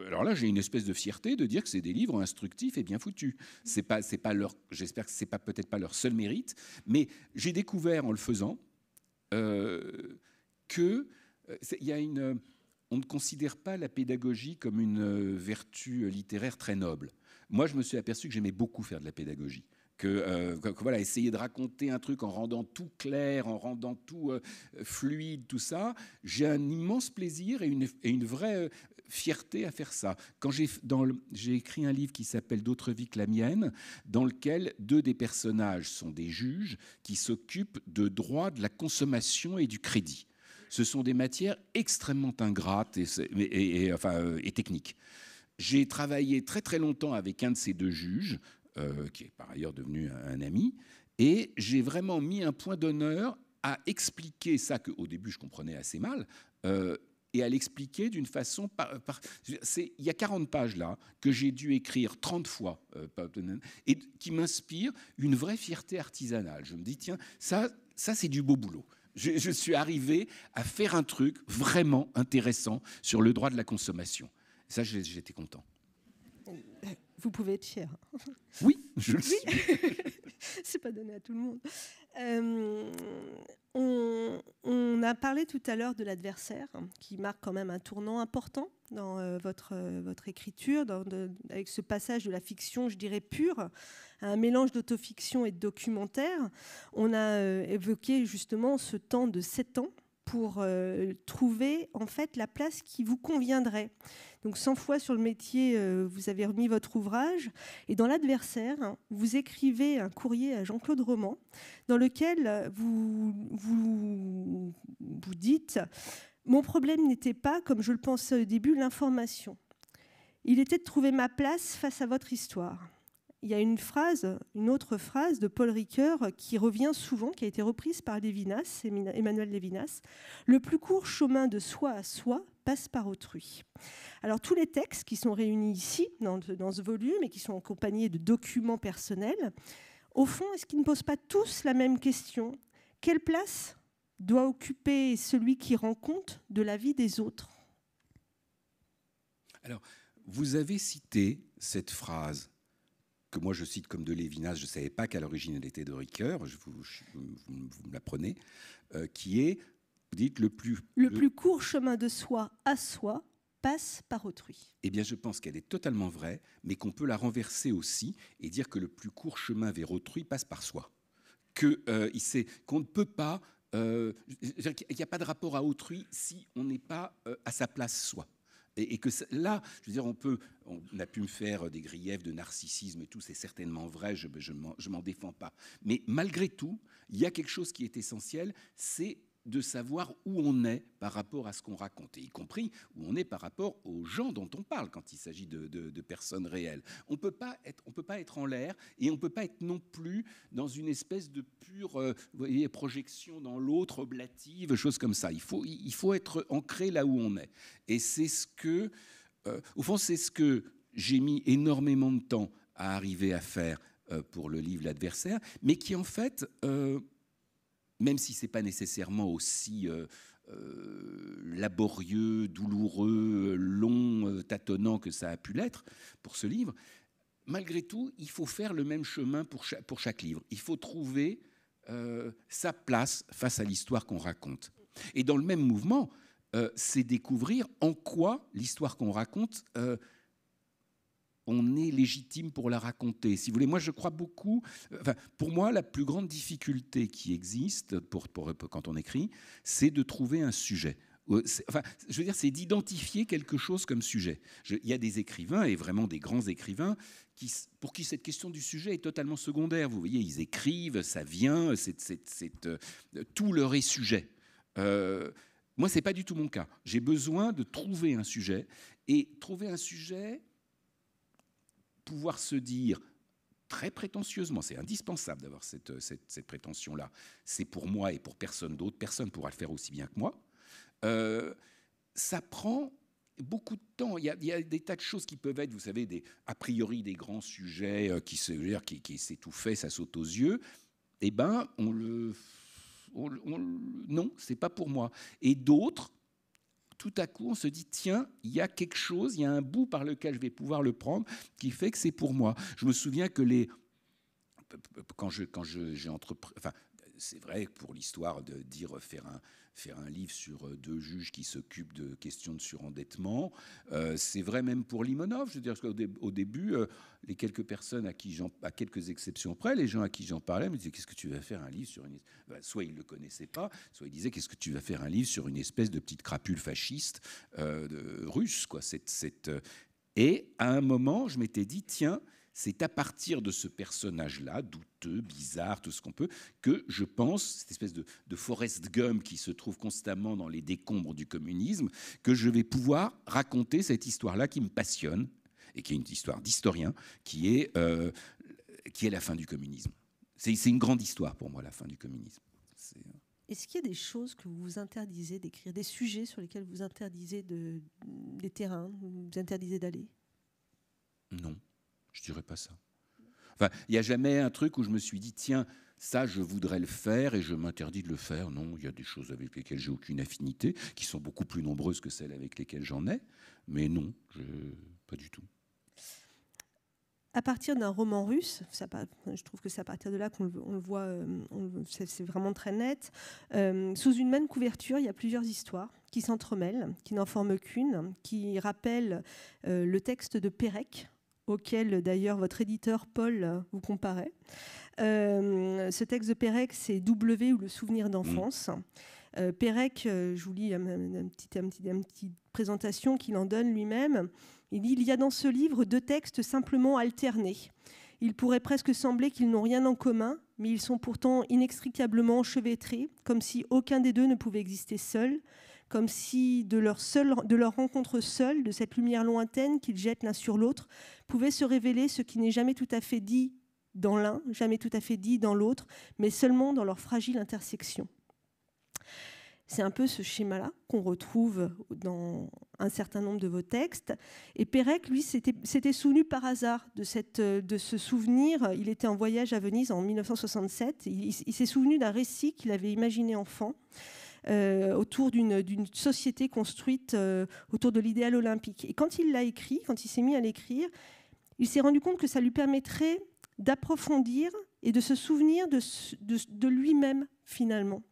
Alors là, j'ai une espèce de fierté de dire que c'est des livres instructifs et bien foutus. J'espère que c'est peut-être pas leur seul mérite, mais j'ai découvert en le faisant que on ne considère pas la pédagogie comme une vertu littéraire très noble. Moi, je me suis aperçu que j'aimais beaucoup faire de la pédagogie. Que voilà, essayer de raconter un truc en rendant tout clair, en rendant tout fluide, tout ça, j'ai un immense plaisir et une vraie fierté à faire ça. Quand j'ai écrit un livre qui s'appelle D'autres vies que la mienne, dans lequel deux des personnages sont des juges qui s'occupent de droit de la consommation et du crédit. Ce sont des matières extrêmement ingrates et techniques. J'ai travaillé très très longtemps avec un de ces deux juges, qui est par ailleurs devenu un ami, et j'ai vraiment mis un point d'honneur à expliquer ça qu'au début je comprenais assez mal, et à l'expliquer d'une façon... il y a 40 pages là que j'ai dû écrire 30 fois, et qui m'inspire une vraie fierté artisanale. Je me dis, tiens, ça c'est du beau boulot. Je suis arrivé à faire un truc vraiment intéressant sur le droit de la consommation. Ça, j'étais content. Vous pouvez être fier. Oui, je le suis. C'est pas donné à tout le monde. On a parlé tout à l'heure de l'adversaire, qui marque quand même un tournant important dans votre écriture, avec ce passage de la fiction, je dirais, pure, à un mélange d'autofiction et de documentaire. On a évoqué justement ce temps de 7 ans pour trouver en fait la place qui vous conviendrait. Donc 100 fois sur le métier, vous avez remis votre ouvrage, et dans l'adversaire, vous écrivez un courrier à Jean-Claude Roman, dans lequel vous dites « Mon problème n'était pas, comme je le pensais au début, l'information. Il était de trouver ma place face à votre histoire. » Il y a une autre phrase de Paul Ricoeur qui revient souvent, qui a été reprise par Lévinas, Emmanuel Lévinas. « Le plus court chemin de soi à soi passe par autrui. » Alors tous les textes qui sont réunis ici, dans ce volume, et qui sont accompagnés de documents personnels, au fond, est-ce qu'ils ne posent pas tous la même question ? Quelle place doit occuper celui qui rend compte de la vie des autres ? Alors, vous avez cité cette phrase que moi je cite comme de Lévinas, je ne savais pas qu'à l'origine elle était de Ricoeur, vous me l'apprenez, qui est, vous dites, le plus court chemin de soi à soi passe par autrui. Eh bien, je pense qu'elle est totalement vraie, mais qu'on peut la renverser aussi et dire que le plus court chemin vers autrui passe par soi. Qu'on ne peut pas... il n'y a pas de rapport à autrui si on n'est pas à sa place soi. Et que là, je veux dire, on a pu me faire des griefs de narcissisme et tout, c'est certainement vrai, je m'en défends pas. Mais malgré tout, il y a quelque chose qui est essentiel, c'est de savoir où on est par rapport à ce qu'on raconte, et y compris où on est par rapport aux gens dont on parle quand il s'agit de personnes réelles. On peut pas être en l'air, et on ne peut pas être non plus dans une espèce de pure projection dans l'autre, oblative, chose comme ça. Il faut être ancré là où on est. Et c'est au fond, c'est ce que j'ai mis énormément de temps à arriver à faire pour le livre L'Adversaire, mais qui en fait, même si ce n'est pas nécessairement aussi laborieux, douloureux, long, tâtonnant que ça a pu l'être pour ce livre, malgré tout, il faut faire le même chemin pour chaque livre. Il faut trouver sa place face à l'histoire qu'on raconte. Et dans le même mouvement, c'est découvrir en quoi l'histoire qu'on raconte, on est légitime pour la raconter. Si vous voulez, moi je crois beaucoup. Pour moi, la plus grande difficulté qui existe quand on écrit, c'est de trouver un sujet. Je veux dire, c'est d'identifier quelque chose comme sujet. Il y a des écrivains, et vraiment des grands écrivains, pour qui cette question du sujet est totalement secondaire. Vous voyez, ils écrivent, ça vient, tout leur est sujet. Moi, ce n'est pas du tout mon cas. J'ai besoin de trouver un sujet, et trouver un sujet, pouvoir se dire très prétentieusement, c'est indispensable d'avoir cette prétention-là, c'est pour moi et pour personne d'autre, personne ne pourra le faire aussi bien que moi. Ça prend beaucoup de temps. Il y a des tas de choses qui peuvent être, vous savez, a priori des grands sujets qui s'étouffaient, ça saute aux yeux. Eh bien, non, c'est pas pour moi. Et d'autres, tout à coup, on se dit, tiens, il y a quelque chose, il y a un bout par lequel je vais pouvoir le prendre qui fait que c'est pour moi. Je me souviens que quand j'ai entrepris... Enfin, c'est vrai que pour l'histoire de dire faire un livre sur 2 juges qui s'occupent de questions de surendettement, c'est vrai même pour Limonov. Je veux dire qu'au début, les quelques personnes à quelques exceptions près, les gens à qui j'en parlais me disaient, qu'est-ce que tu vas faire un livre sur une... Soit ils ne le connaissaient pas, soit ils disaient, qu'est-ce que tu vas faire un livre sur une espèce de petite crapule fasciste russe, quoi. Et à un moment, je m'étais dit, tiens, c'est à partir de ce personnage-là, douteux, bizarre, tout ce qu'on peut, que je pense, cette espèce de Forrest Gump qui se trouve constamment dans les décombres du communisme, que je vais pouvoir raconter cette histoire-là qui me passionne, et qui est une histoire d'historien, qui est la fin du communisme. C'est une grande histoire pour moi, la fin du communisme. Est-ce qu'il y a des choses que vous vous interdisez d'écrire, des sujets sur lesquels vous interdisez des terrains, vous interdisez d'aller? Non. Je ne dirais pas ça. Enfin, il n'y a jamais un truc où je me suis dit, tiens, ça, je voudrais le faire et je m'interdis de le faire. Non, il y a des choses avec lesquelles j'ai aucune affinité, qui sont beaucoup plus nombreuses que celles avec lesquelles j'en ai. Mais non, pas du tout. À partir d'un roman russe, je trouve que c'est à partir de là qu'on le voit, c'est vraiment très net. Sous une même couverture, il y a plusieurs histoires qui s'entremêlent, qui n'en forment qu'une, qui rappellent le texte de Pérec, auquel d'ailleurs votre éditeur Paul vous comparait. Ce texte de Pérec, c'est W ou le souvenir d'enfance. Pérec, je vous lis une petite présentation qu'il en donne lui-même. Il dit « Il y a dans ce livre 2 textes simplement alternés. Il pourrait presque sembler qu'ils n'ont rien en commun, mais ils sont pourtant inextricablement enchevêtrés, comme si aucun des 2 ne pouvait exister seul, comme si de leur rencontre seule, de cette lumière lointaine qu'ils jettent l'un sur l'autre, pouvait se révéler ce qui n'est jamais tout à fait dit dans l'un, jamais tout à fait dit dans l'autre, mais seulement dans leur fragile intersection. » C'est un peu ce schéma-là qu'on retrouve dans un certain nombre de vos textes. Et Pérec, lui, s'était souvenu par hasard de ce souvenir. Il était en voyage à Venise en 1967. Il s'est souvenu d'un récit qu'il avait imaginé enfant, autour d'une société construite autour de l'idéal olympique. Et quand il l'a écrit, quand il s'est mis à l'écrire, il s'est rendu compte que ça lui permettrait d'approfondir et de se souvenir de lui-même, finalement.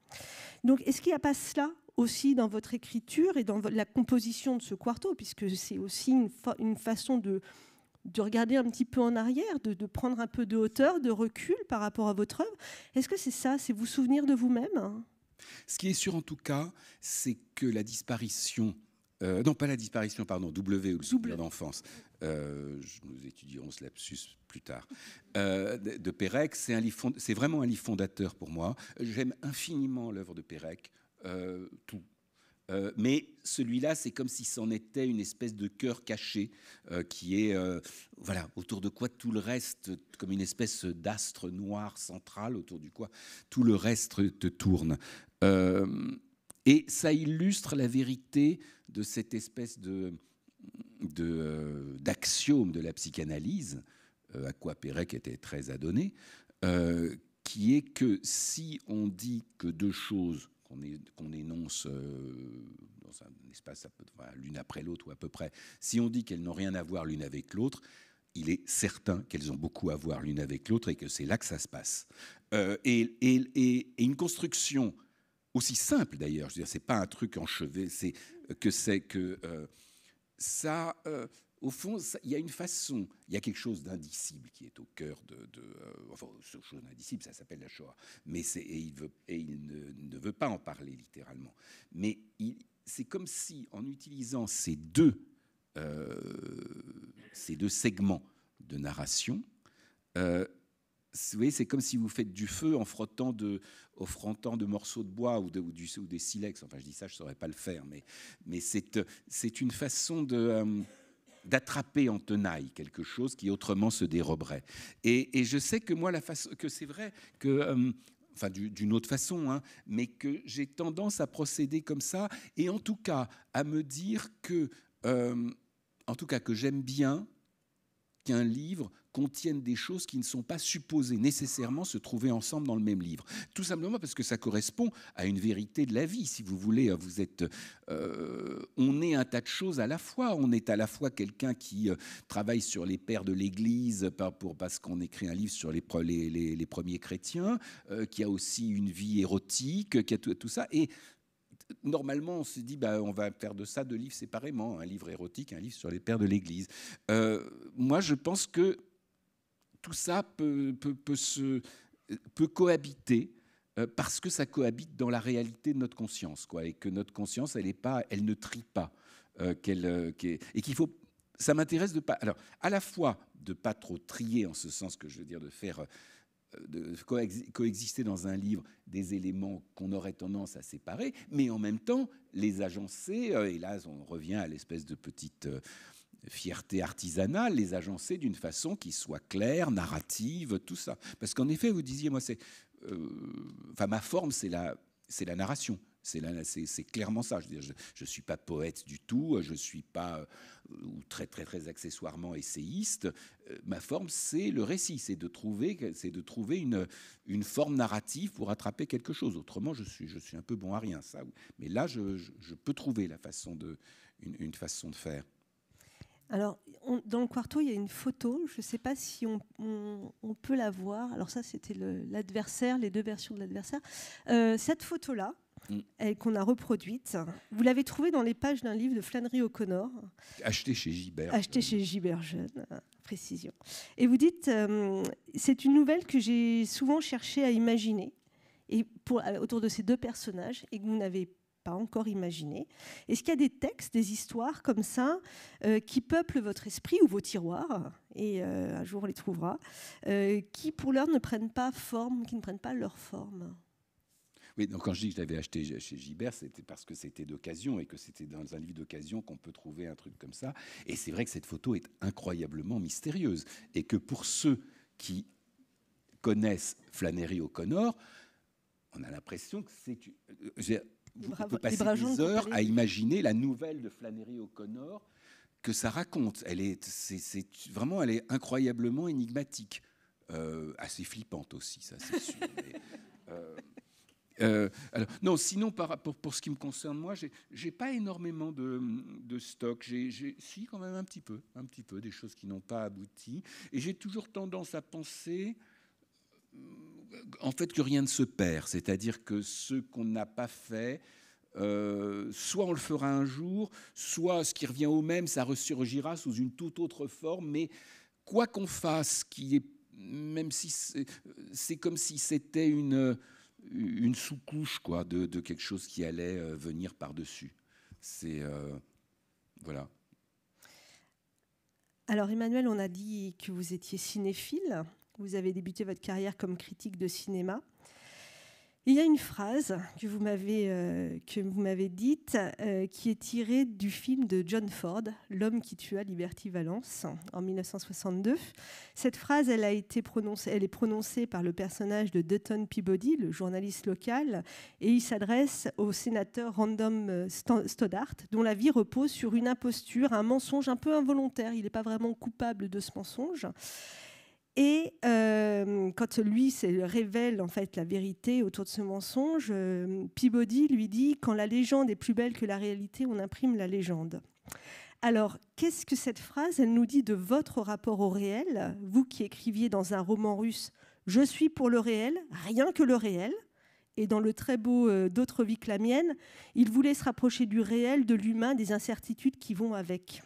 Donc, est-ce qu'il n'y a pas cela aussi dans votre écriture et dans la composition de ce quarto, puisque c'est aussi une façon de regarder un petit peu en arrière, de prendre un peu de hauteur, de recul par rapport à votre œuvre? Est-ce que c'est ça, c'est vous souvenir de vous-même? Ce qui est sûr en tout cas, c'est que la disparition... non, pas la disparition, pardon, W ou le souvenir d'enfance. Nous étudierons ce lapsus plus tard. De Pérec, c'est vraiment un livre fondateur pour moi. J'aime infiniment l'œuvre de Pérec, tout. Mais celui-là, c'est comme si c'en était une espèce de cœur caché qui est, voilà, autour de quoi tout le reste, comme une espèce d'astre noir central autour du quoi tout le reste te tourne. Et ça illustre la vérité de cette espèce d'axiome de la psychanalyse Aqua Pérec était très adonné, qui est que si on dit que deux choses qu'on énonce dans un espace l'une après l'autre ou à peu près, si on dit qu'elles n'ont rien à voir l'une avec l'autre, il est certain qu'elles ont beaucoup à voir l'une avec l'autre et que c'est là que ça se passe. Et une construction aussi simple d'ailleurs, je veux dire, c'est pas un truc enchevé, c'est que ça, au fond, il y a une façon, il y a quelque chose d'indicible qui est au cœur enfin, cette chose d'indicible, ça s'appelle la Shoah, mais il ne veut pas en parler littéralement. Mais c'est comme si, en utilisant ces deux segments de narration, vous voyez, c'est comme si vous faites du feu en frottant de morceaux de bois ou des silex. Enfin, je dis ça, je ne saurais pas le faire, mais c'est une façon d'attraper en tenaille quelque chose qui autrement se déroberait. Et je sais que moi, que c'est vrai que... enfin, d'une autre façon, hein, mais que j'ai tendance à procéder comme ça, et en tout cas, à me dire que j'aime bien qu'un livre contienne des choses qui ne sont pas supposées nécessairement se trouver ensemble dans le même livre. Tout simplement parce que ça correspond à une vérité de la vie. Si vous voulez, on est un tas de choses à la fois. On est à la fois quelqu'un qui travaille sur les pères de l'Église parce qu'on écrit un livre sur les premiers chrétiens, qui a aussi une vie érotique, qui a tout ça. Et normalement, on se dit, on va faire de ça deux livres séparément, un livre érotique, un livre sur les pères de l'Église. Moi, je pense que tout ça peut cohabiter parce que ça cohabite dans la réalité de notre conscience, quoi, et que notre conscience, elle ne trie pas, et qu'il faut. Ça m'intéresse de pas. Alors, à la fois de pas trop trier, en ce sens que je veux dire de faire. De coexister dans un livre des éléments qu'on aurait tendance à séparer, mais en même temps les agencer, et là on revient à l'espèce de petite fierté artisanale, les agencer d'une façon qui soit claire, narrative, tout ça. Parce qu'en effet, vous disiez, moi, ma forme, c'est la narration. C'est clairement ça. Je ne suis pas poète du tout, je ne suis pas ou très, très, très accessoirement essayiste. Ma forme, c'est le récit, c'est de trouver une forme narrative pour attraper quelque chose. Autrement, je suis un peu bon à rien, ça. Mais là, je peux trouver une façon de faire. Alors, dans le quarto, il y a une photo. Je ne sais pas si on peut la voir. Alors ça, c'était l'adversaire, les deux versions de l'adversaire. Cette photo-là, qu'on a reproduite, vous l'avez trouvée dans les pages d'un livre de Flannery O'Connor. Acheté chez Gibert. Acheté chez Gibert Jeune, précision. Et vous dites, c'est une nouvelle que j'ai souvent cherché à imaginer autour de ces deux personnages et que vous n'avez pas encore imaginé. Est-ce qu'il y a des textes, des histoires comme ça qui peuplent votre esprit ou vos tiroirs, et un jour on les trouvera, qui pour l'heure ne prennent pas forme, qui ne prennent pas leur forme? Oui, donc quand je dis que je l'avais acheté chez Gibert, c'était parce que c'était d'occasion et que c'était dans un livre d'occasion qu'on peut trouver un truc comme ça. Et c'est vrai que cette photo est incroyablement mystérieuse et que pour ceux qui connaissent Flannery O'Connor, on a l'impression que vous pouvez passer des heures à imaginer la nouvelle de Flannery O'Connor que ça raconte. Elle est incroyablement énigmatique, assez flippante aussi, ça c'est sûr. Mais, alors, non, sinon, pour ce qui me concerne, moi, j'ai pas énormément de stock. Si, quand même un petit peu, des choses qui n'ont pas abouti. Et j'ai toujours tendance à penser, en fait, que rien ne se perd. C'est-à-dire que ce qu'on n'a pas fait, soit on le fera un jour, soit ce qui revient au même, ça ressurgira sous une toute autre forme. Mais quoi qu'on fasse, même si c'est comme si c'était une sous-couche, quoi, de quelque chose qui allait venir par-dessus. Voilà. Alors Emmanuel, on a dit que vous étiez cinéphile. Vous avez débuté votre carrière comme critique de cinéma. Il y a une phrase que vous m'avez dite qui est tirée du film de John Ford, L'homme qui tua Liberty Valance, en 1962. Cette phrase, elle est prononcée par le personnage de Dutton Peabody, le journaliste local, et il s'adresse au sénateur Random Stoddart, dont la vie repose sur une imposture, un mensonge un peu involontaire. Il n'est pas vraiment coupable de ce mensonge. Et quand lui révèle en fait la vérité autour de ce mensonge, Peabody lui dit « Quand la légende est plus belle que la réalité, on imprime la légende ». Alors, qu'est-ce que cette phrase, elle nous dit de votre rapport au réel? Vous qui écriviez dans un roman russe « Je suis pour le réel, rien que le réel ». Et dans le très beau D'autres vies que la mienne, il voulait se rapprocher du réel, de l'humain, des incertitudes qui vont avec.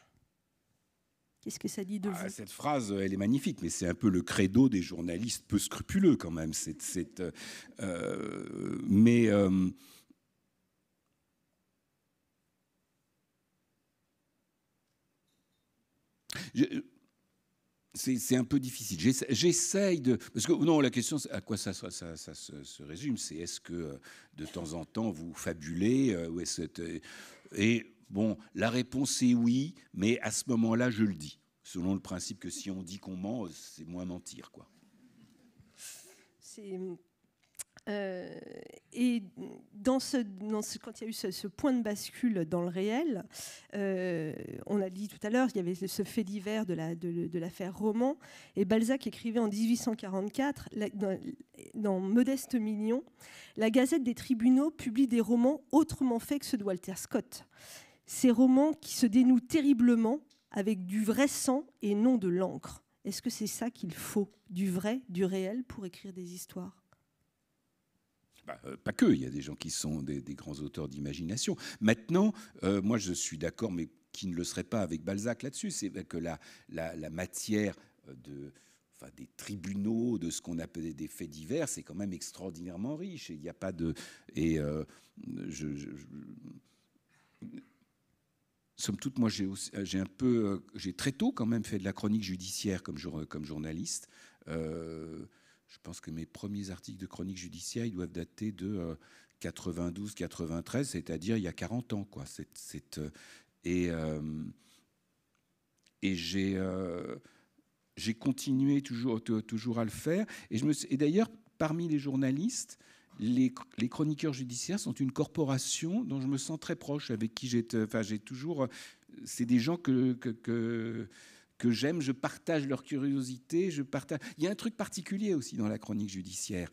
Qu'est-ce que ça dit de vous? Cette phrase, elle est magnifique, mais c'est un peu le credo des journalistes peu scrupuleux quand même. C'est un peu difficile. J'essaye de... Parce que non, la question, à quoi ça se résume, c'est est-ce que de temps en temps vous fabulez et bon, la réponse est oui, mais à ce moment-là, je le dis. Selon le principe que si on dit qu'on ment, c'est moins mentir, quoi. Et quand il y a eu ce point de bascule dans le réel, on a dit tout à l'heure, il y avait ce fait divers de l'affaire Roman, et Balzac écrivait en 1844, dans Modeste Mignon, la Gazette des tribunaux publie des romans autrement faits que ceux de Walter Scott. Ces romans qui se dénouent terriblement avec du vrai sang et non de l'encre. Est-ce que c'est ça qu'il faut, du vrai, du réel, pour écrire des histoires ? Pas que, il y a des gens qui sont des grands auteurs d'imagination. Maintenant, moi je suis d'accord, mais qui ne le serait pas avec Balzac là-dessus, c'est que la matière des tribunaux, de ce qu'on appelle des faits divers, c'est quand même extraordinairement riche. Et il n'y a pas de... Somme toute, moi j'ai très tôt quand même fait de la chronique judiciaire comme journaliste. Je pense que mes premiers articles de chronique judiciaire, ils doivent dater de 92-93, c'est-à-dire il y a 40 ans, quoi. Et j'ai continué toujours à le faire. Et d'ailleurs, parmi les journalistes, les chroniqueurs judiciaires sont une corporation dont je me sens très proche, avec qui j'ai toujours... C'est des gens que j'aime, je partage leur curiosité, Il y a un truc particulier aussi dans la chronique judiciaire,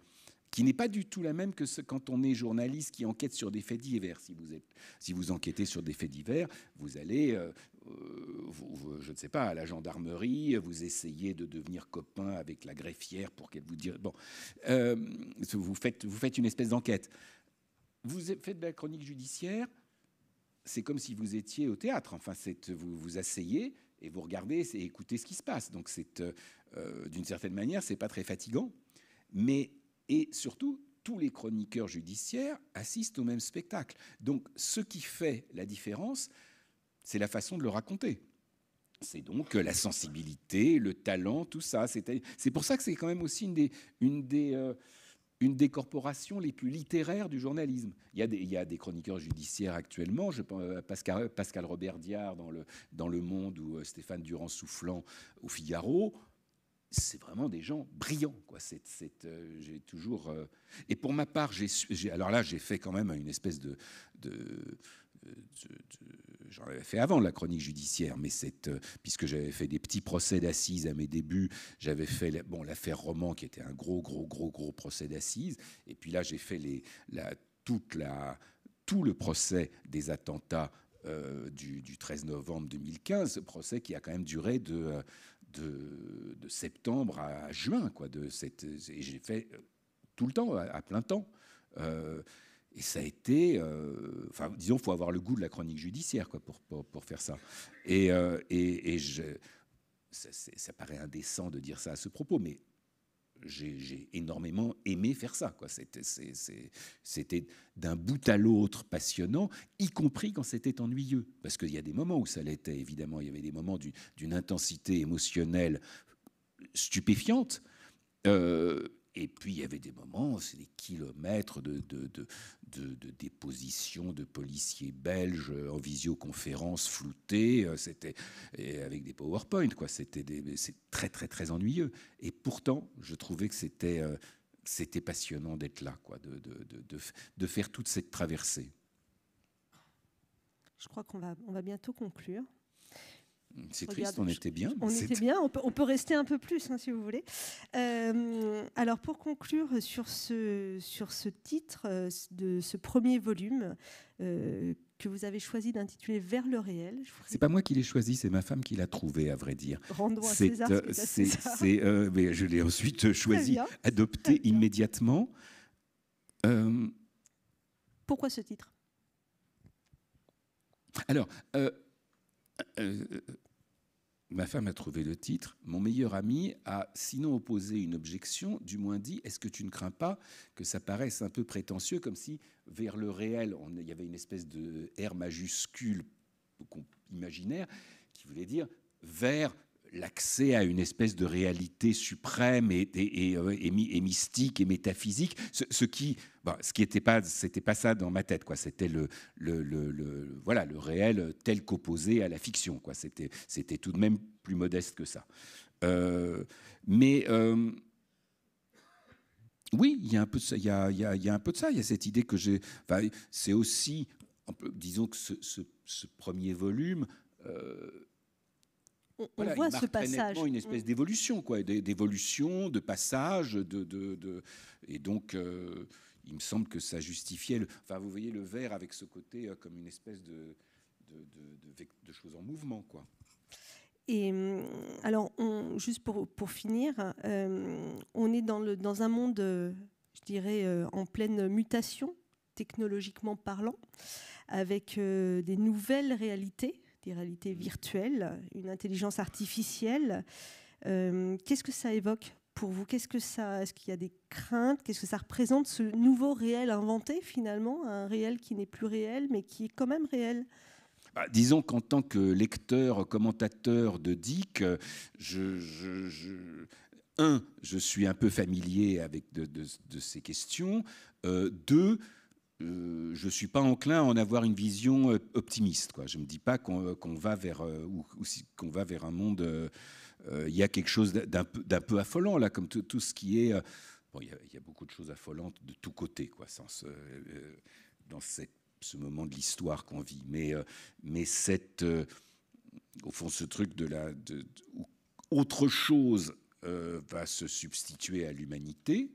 qui n'est pas du tout la même que quand on est journaliste qui enquête sur des faits divers. Si vous enquêtez sur des faits divers, vous allez, je ne sais pas, à la gendarmerie, vous essayez de devenir copain avec la greffière pour qu'elle vous dise... Bon, vous faites une espèce d'enquête. Vous faites de la chronique judiciaire, c'est comme si vous étiez au théâtre. Enfin, vous vous asseyez et vous regardez et écoutez ce qui se passe. Donc, d'une certaine manière, c'est pas très fatigant. Et surtout, tous les chroniqueurs judiciaires assistent au même spectacle. Donc, ce qui fait la différence, c'est la façon de le raconter. C'est donc la sensibilité, le talent, tout ça. C'est pour ça que c'est quand même aussi une des corporations les plus littéraires du journalisme. Il y a des chroniqueurs judiciaires actuellement, je pense Pascal Robert Diard dans le Monde ou Stéphane Durand-Soufflant au Figaro. C'est vraiment des gens brillants, quoi. J'ai toujours... Et pour ma part, alors là, j'ai fait quand même une espèce j'en avais fait avant la chronique judiciaire, mais puisque j'avais fait des petits procès d'assises à mes débuts, j'avais fait l'affaire Roman, qui était un gros procès d'assises, et puis là, j'ai fait tout le procès des attentats du 13 novembre 2015, ce procès qui a quand même duré de septembre à juin, quoi. Et j'ai fait tout le temps, à plein temps. Et ça a été... disons, il faut avoir le goût de la chronique judiciaire, quoi, pour faire ça. Ça paraît indécent de dire ça à ce propos, mais j'ai énormément aimé faire ça, quoi. C'était d'un bout à l'autre passionnant, y compris quand c'était ennuyeux. Parce qu'il y a des moments où ça l'était, évidemment. Il y avait des moments d'une intensité émotionnelle stupéfiante. Et puis, il y avait des moments, c'est des kilomètres de dépositions de policiers belges en visioconférence floutée, avec des PowerPoint, quoi. C'est très, très, très ennuyeux. Et pourtant, je trouvais que c'était passionnant d'être là, quoi, de faire toute cette traversée. Je crois qu'on va bientôt conclure. C'est triste, on était bien. On était bien, on peut rester un peu plus si vous voulez. Alors pour conclure sur ce titre de ce premier volume que vous avez choisi d'intituler Vers le réel. C'est pas moi qui l'ai choisi, c'est ma femme qui l'a trouvé, à vrai dire. Rendons à César ce qui est à César. Mais je l'ai ensuite choisi, adopté immédiatement. Pourquoi ce titre ? Alors, ma femme a trouvé le titre. Mon meilleur ami a sinon opposé une objection, du moins dit, est-ce que tu ne crains pas que ça paraisse un peu prétentieux, comme si vers le réel, il y avait une espèce de R majuscule imaginaire qui voulait dire vers l'accès à une espèce de réalité suprême et mystique et métaphysique, ce qui était pas, c'était pas ça dans ma tête, quoi. C'était le réel tel qu'opposé à la fiction, quoi. C'était tout de même plus modeste que ça. Oui, il y a un peu de ça. Il y a un peu de ça. Il y a cette idée que j'ai. Enfin, c'est aussi, disons que ce premier volume. On voit ce passage. Une espèce d'évolution, quoi, d'évolution, de passage, et donc il me semble que ça justifiait. Enfin, vous voyez le vers avec ce côté comme une espèce de chose en mouvement, quoi. Et alors, juste pour finir, on est dans un monde, je dirais, en pleine mutation, technologiquement parlant, avec des nouvelles réalités, des réalités virtuelles, une intelligence artificielle. Qu'est-ce que ça évoque pour vous ? Est-ce qu'il y a des craintes ? Qu'est-ce que ça représente, ce nouveau réel inventé, finalement, un réel qui n'est plus réel, mais qui est quand même réel ? Disons qu'en tant que lecteur, commentateur de Dick, je suis un peu familier avec de ces questions. Deux, je ne suis pas enclin à en avoir une vision optimiste, quoi. Je ne me dis pas qu'on va vers un monde... il y a quelque chose d'un peu affolant, là, comme tout ce qui est... il y a beaucoup de choses affolantes de tous côtés, quoi, dans ce moment de l'histoire qu'on vit. Mais au fond, ce truc où autre chose va se substituer à l'humanité...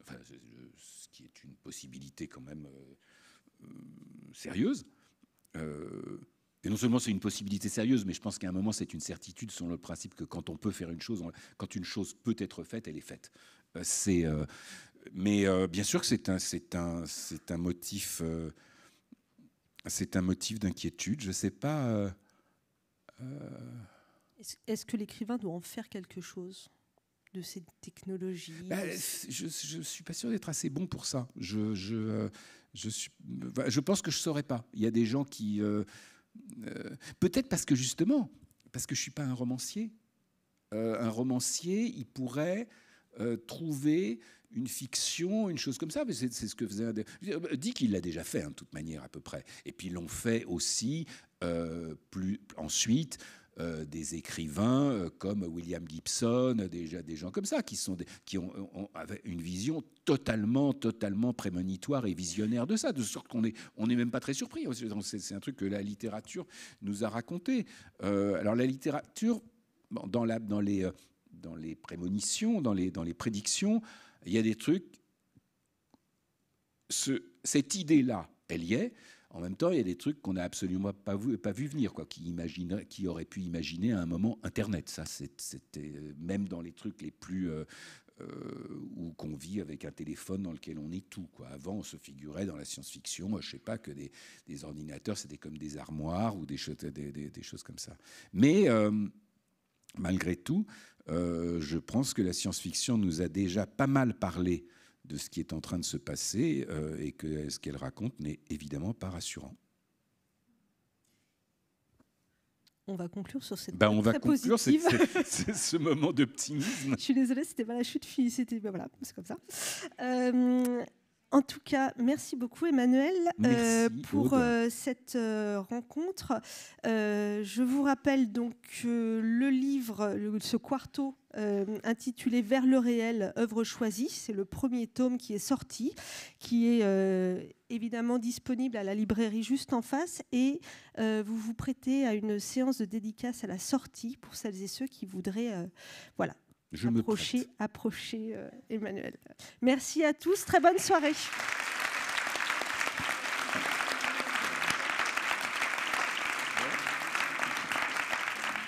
ce qui est une possibilité quand même sérieuse. Et non seulement c'est une possibilité sérieuse, mais je pense qu'à un moment c'est une certitude selon le principe que quand on peut faire une chose, quand une chose peut être faite, elle est faite. Mais bien sûr que c'est un motif d'inquiétude. Je ne sais pas. Est-ce que l'écrivain doit en faire quelque chose de ces technologies? Je ne suis pas sûr d'être assez bon pour ça. Je pense que je ne saurais pas. Il y a des gens qui... peut-être parce que je ne suis pas un romancier. Un romancier, il pourrait trouver une fiction, une chose comme ça. Mais c'est ce que faisait... Dit qu'il l'a déjà fait, de toute manière, à peu près. Et puis, ils l'ont fait aussi ensuite... des écrivains comme William Gibson, des gens comme ça, qui ont une vision totalement prémonitoire et visionnaire de ça, de sorte qu'on n'est même pas très surpris. C'est un truc que la littérature nous a raconté. Alors la littérature, dans les prémonitions, dans les prédictions, il y a des trucs... Cette idée-là, elle y est. En même temps, il y a des trucs qu'on n'a absolument pas vu venir, quoi, qui auraient pu imaginer à un moment Internet. Ça, c'était même dans les trucs les plus où qu'on vit avec un téléphone dans lequel on est tout, quoi. Avant, on se figurait dans la science-fiction, je sais pas, que des ordinateurs, c'était comme des armoires ou des choses comme ça. Mais malgré tout, je pense que la science-fiction nous a déjà pas mal parlé de ce qui est en train de se passer et que ce qu'elle raconte n'est évidemment pas rassurant. On va conclure sur cette on va très conclure positive. C'est ce moment d'optimisme. Je suis désolée, c'était pas la chute fille, c'était voilà, c'est comme ça. En tout cas, merci beaucoup Emmanuel pour cette rencontre. Je vous rappelle donc le livre, ce quarto intitulé Vers le réel, œuvre choisie. C'est le premier tome qui est sorti, qui est évidemment disponible à la librairie juste en face, et vous vous prêtez à une séance de dédicace à la sortie pour celles et ceux qui voudraient voilà, approcher Emmanuel. Merci à tous, très bonne soirée.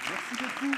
Merci beaucoup.